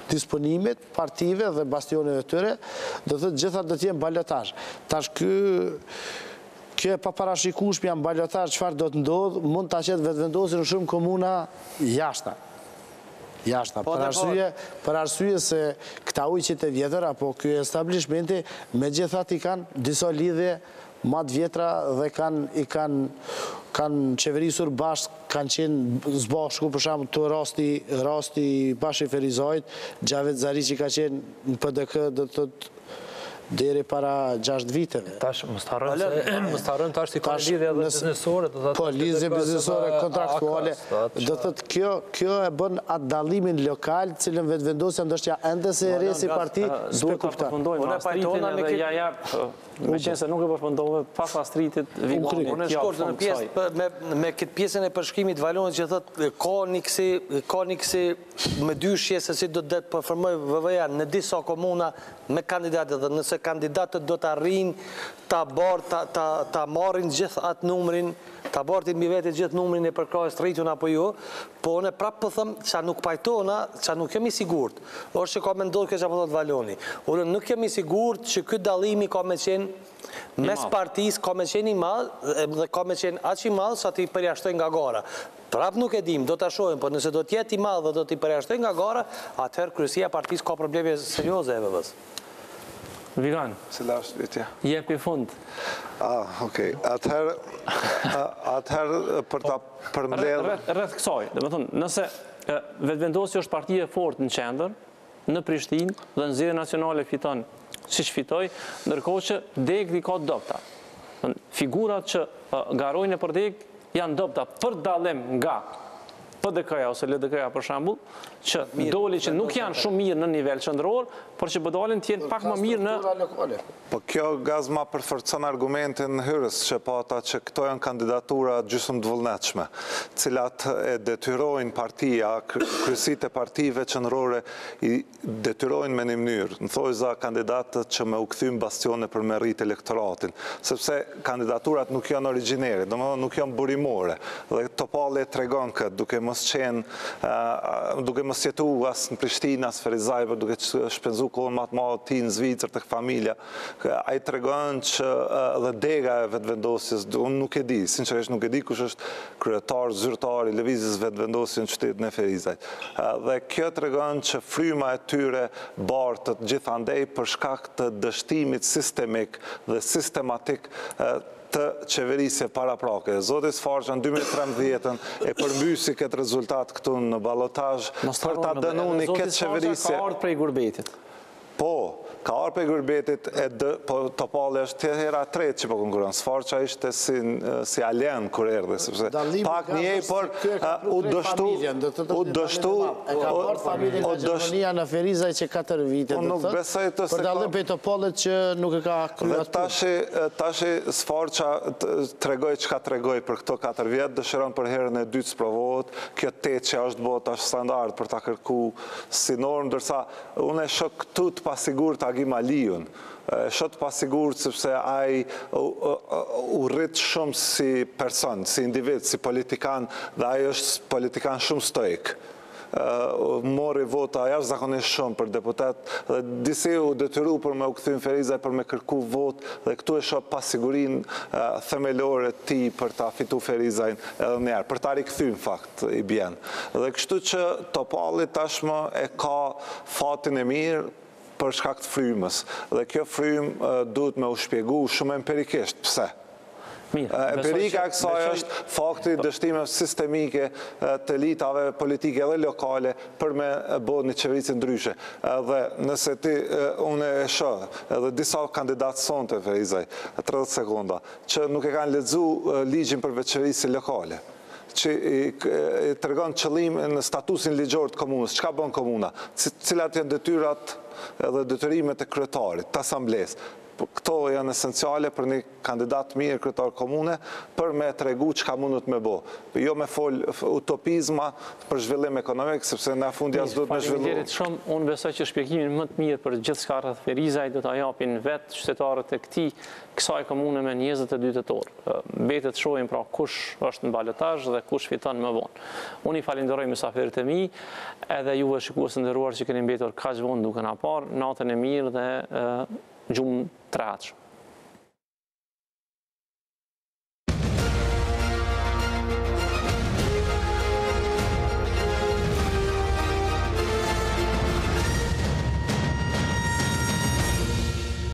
disponimit, partive dhe bastioneve të tyre, do të gjitha do të jenë balotazh. Tash kjo e paparashikueshme janë balotazh çfarë do të ndodhë, mund ta qetë vetëvendosje në shumë komuna jashta. Për arsye se këta ujqit e vjetër, apo ky establishmenti, megjithatë i kanë disa lidhje më të vjetra dhe kanë qeverisur bashkë, kanë qenë zbashku, për shembull të rasti Bashi Ferizajt, Xhavet Zari që ka qenë në PDK do të thotë deri para 6 viteve. Tash mos harrojmë tash si ka lidhje edhe biznesore, do të thotë. Po, lidhje biznesore kontraktuale. Do thotë kjo e bën atë dallimin lokal, cilën vetëvendosja ndoshta ende se e re si parti duhet kuptar. Unë pajtona me ja jap, me qenë se nuk e përfundove pas pastritit Vigoni. Unë shkoj në pjesë me këtë pjesën e përshkrimit Valonit që thotë ka niksi me dyshje se si do të përformoj VVA në disa komuna me kandidatë dhe nëse kandidatët do të arrijnë ta marrin gjithë atë numrin, ta bartin mbi vete gjithë numrin e përkrahjes të rritun apo jo, po unë prapë po them ça nuk pajtona, ça nuk jemi sigurt. Është që ka menduar kjo çapo thot Valoni. Unë nuk jemi sigurt që ky dallimi ka me qenë mes partisë, ka me qenë i madh dhe ka me qenë aq i madh sa të përjashtojnë nga gara. Prapë nuk e dim, do ta shohim, por nëse do të jetë i madh dhe do të përjashtojnë nga gara, atëherë kryesia e partisë ka probleme serioze e VV-s. Vigan, cila është vetja? Jepi fund. Okej. Atëherë për ta përmbledhur rreth kësaj, domethënë, nëse vetëvendosja është parti e fortë në qendër, në Prishtinë dhe në zgjedhjen nacionale fiton siç fitoi, ndërkohë që degli ka dopta. Figurat që garojnë për deg janë dopta për dallim nga PDK-ja ose LDK-ja për shembull, që doli që nuk janë shumë mirë në nivel qendror, por që dalin të jenë pak më mirë në lokale. Po kjo gazma përforcon argumentin hyrës që pata që këto janë kandidatura gjysmë të vullnetshme, cilat e detyrojnë partia, kryesitë e partive qendrore i detyrojnë me një mënyrë, në thojza kandidatët që me u kthym bastione për me rrit elektoratin, sepse kandidaturat nuk janë origjinere, domethënë nuk janë burimore, dhe Topalli tregon këtë duke mos jetu as në Prishtinë, as Ferizaj, duke shpenzu kohën më të madhe ti në Zvicër tek familja, ai tregon që dhe dega e vetëvendosjes, unë nuk e di, sinqerisht nuk e di kush është kryetar zyrtar i lëvizjes vetëvendosjes në qytetin e Ferizajt. Dhe kjo tregon që fryma e tyre bartët gjithandej për shkak të dështimit sistemik dhe sistematik të qeverisje paraprake. Zoti Sfarqa në 2013 e përmbysi këtë rezultat këtu në ballotazh për ta dënuar këtë qeverisje. Ka ardhur prej Gurbetit. Po, ka ardhur prej Gurbetit, po Topalli është hera e tretë që po konkuron. Sfarqa ishte si alien kur erdhi, sepse pak një por u dështu e ka marrë familjen nga Gjermania në Ferizaj që 4 vite. Unë nuk besoj të për dallim prej Topallit që nuk e ka kryer. Tashi Sfarqa tregoi çka tregoi për këto 4 vjet, dëshiron për herën e dytë provohet. Kjo teçja është bërë tash standard për ta kërkuar si normë, ndërsa unë e shoh këtu të pasigurt Agim Aliun. Shot pasigurt sepse ai u rrit shumë si person, si individ, si politikan, dhe ai është politikan shumë stoik. mori vota jashtëzakonisht shumë për deputet, dhe disi u detyru për me u kthyer Ferizaj për me kërku vot, dhe këtu e shoh pasigurin themelore ti për ta fitu Ferizajn edhe njerë, për ta rikthyer në fakt i bjen. Dhe kështu që Topalli tashmë e ka fatin e mirë për shkak të frymës. Dhe kjo frymë duhet me u shpjegu shumë empirikisht. Pse? Empirika e kësaj është fakti dështime sistemike të elitave politike dhe lokale për me bërë një qeverisje ndryshe. Dhe nëse ti, unë e shoh, edhe disa kandidatë sonte, Ferizaj, 30 sekonda, që nuk e kanë lexu ligjin për veçeverisje lokale, që i tregon qëllim në statusin ligjor të komunës, çka bën komuna, cilat janë detyrat edhe detyrimet e kryetarit, të asamblesë. Këto janë esenciale për një kandidat mirë kryetar komune për me tregu çka mundet me bo. Jo me fol utopizma për zhvillim ekonomik, sepse në fundi as duhet me zhvillu. Faleminderit shumë. Unë besoj që shpjegimin më të mirë për gjithçka rreth Ferizaj do ta japin vetë qytetarët e kësaj komune me 22 tetor. Mbetet shohim pra kush është në balotazh dhe kush fiton më vonë. Unë i falenderoj mysafirët e mi, edhe juve shikues të nderuar që keni mbetur kaq vonë duke na parë. Natën e mirë dhe gjumë të rahatshëm.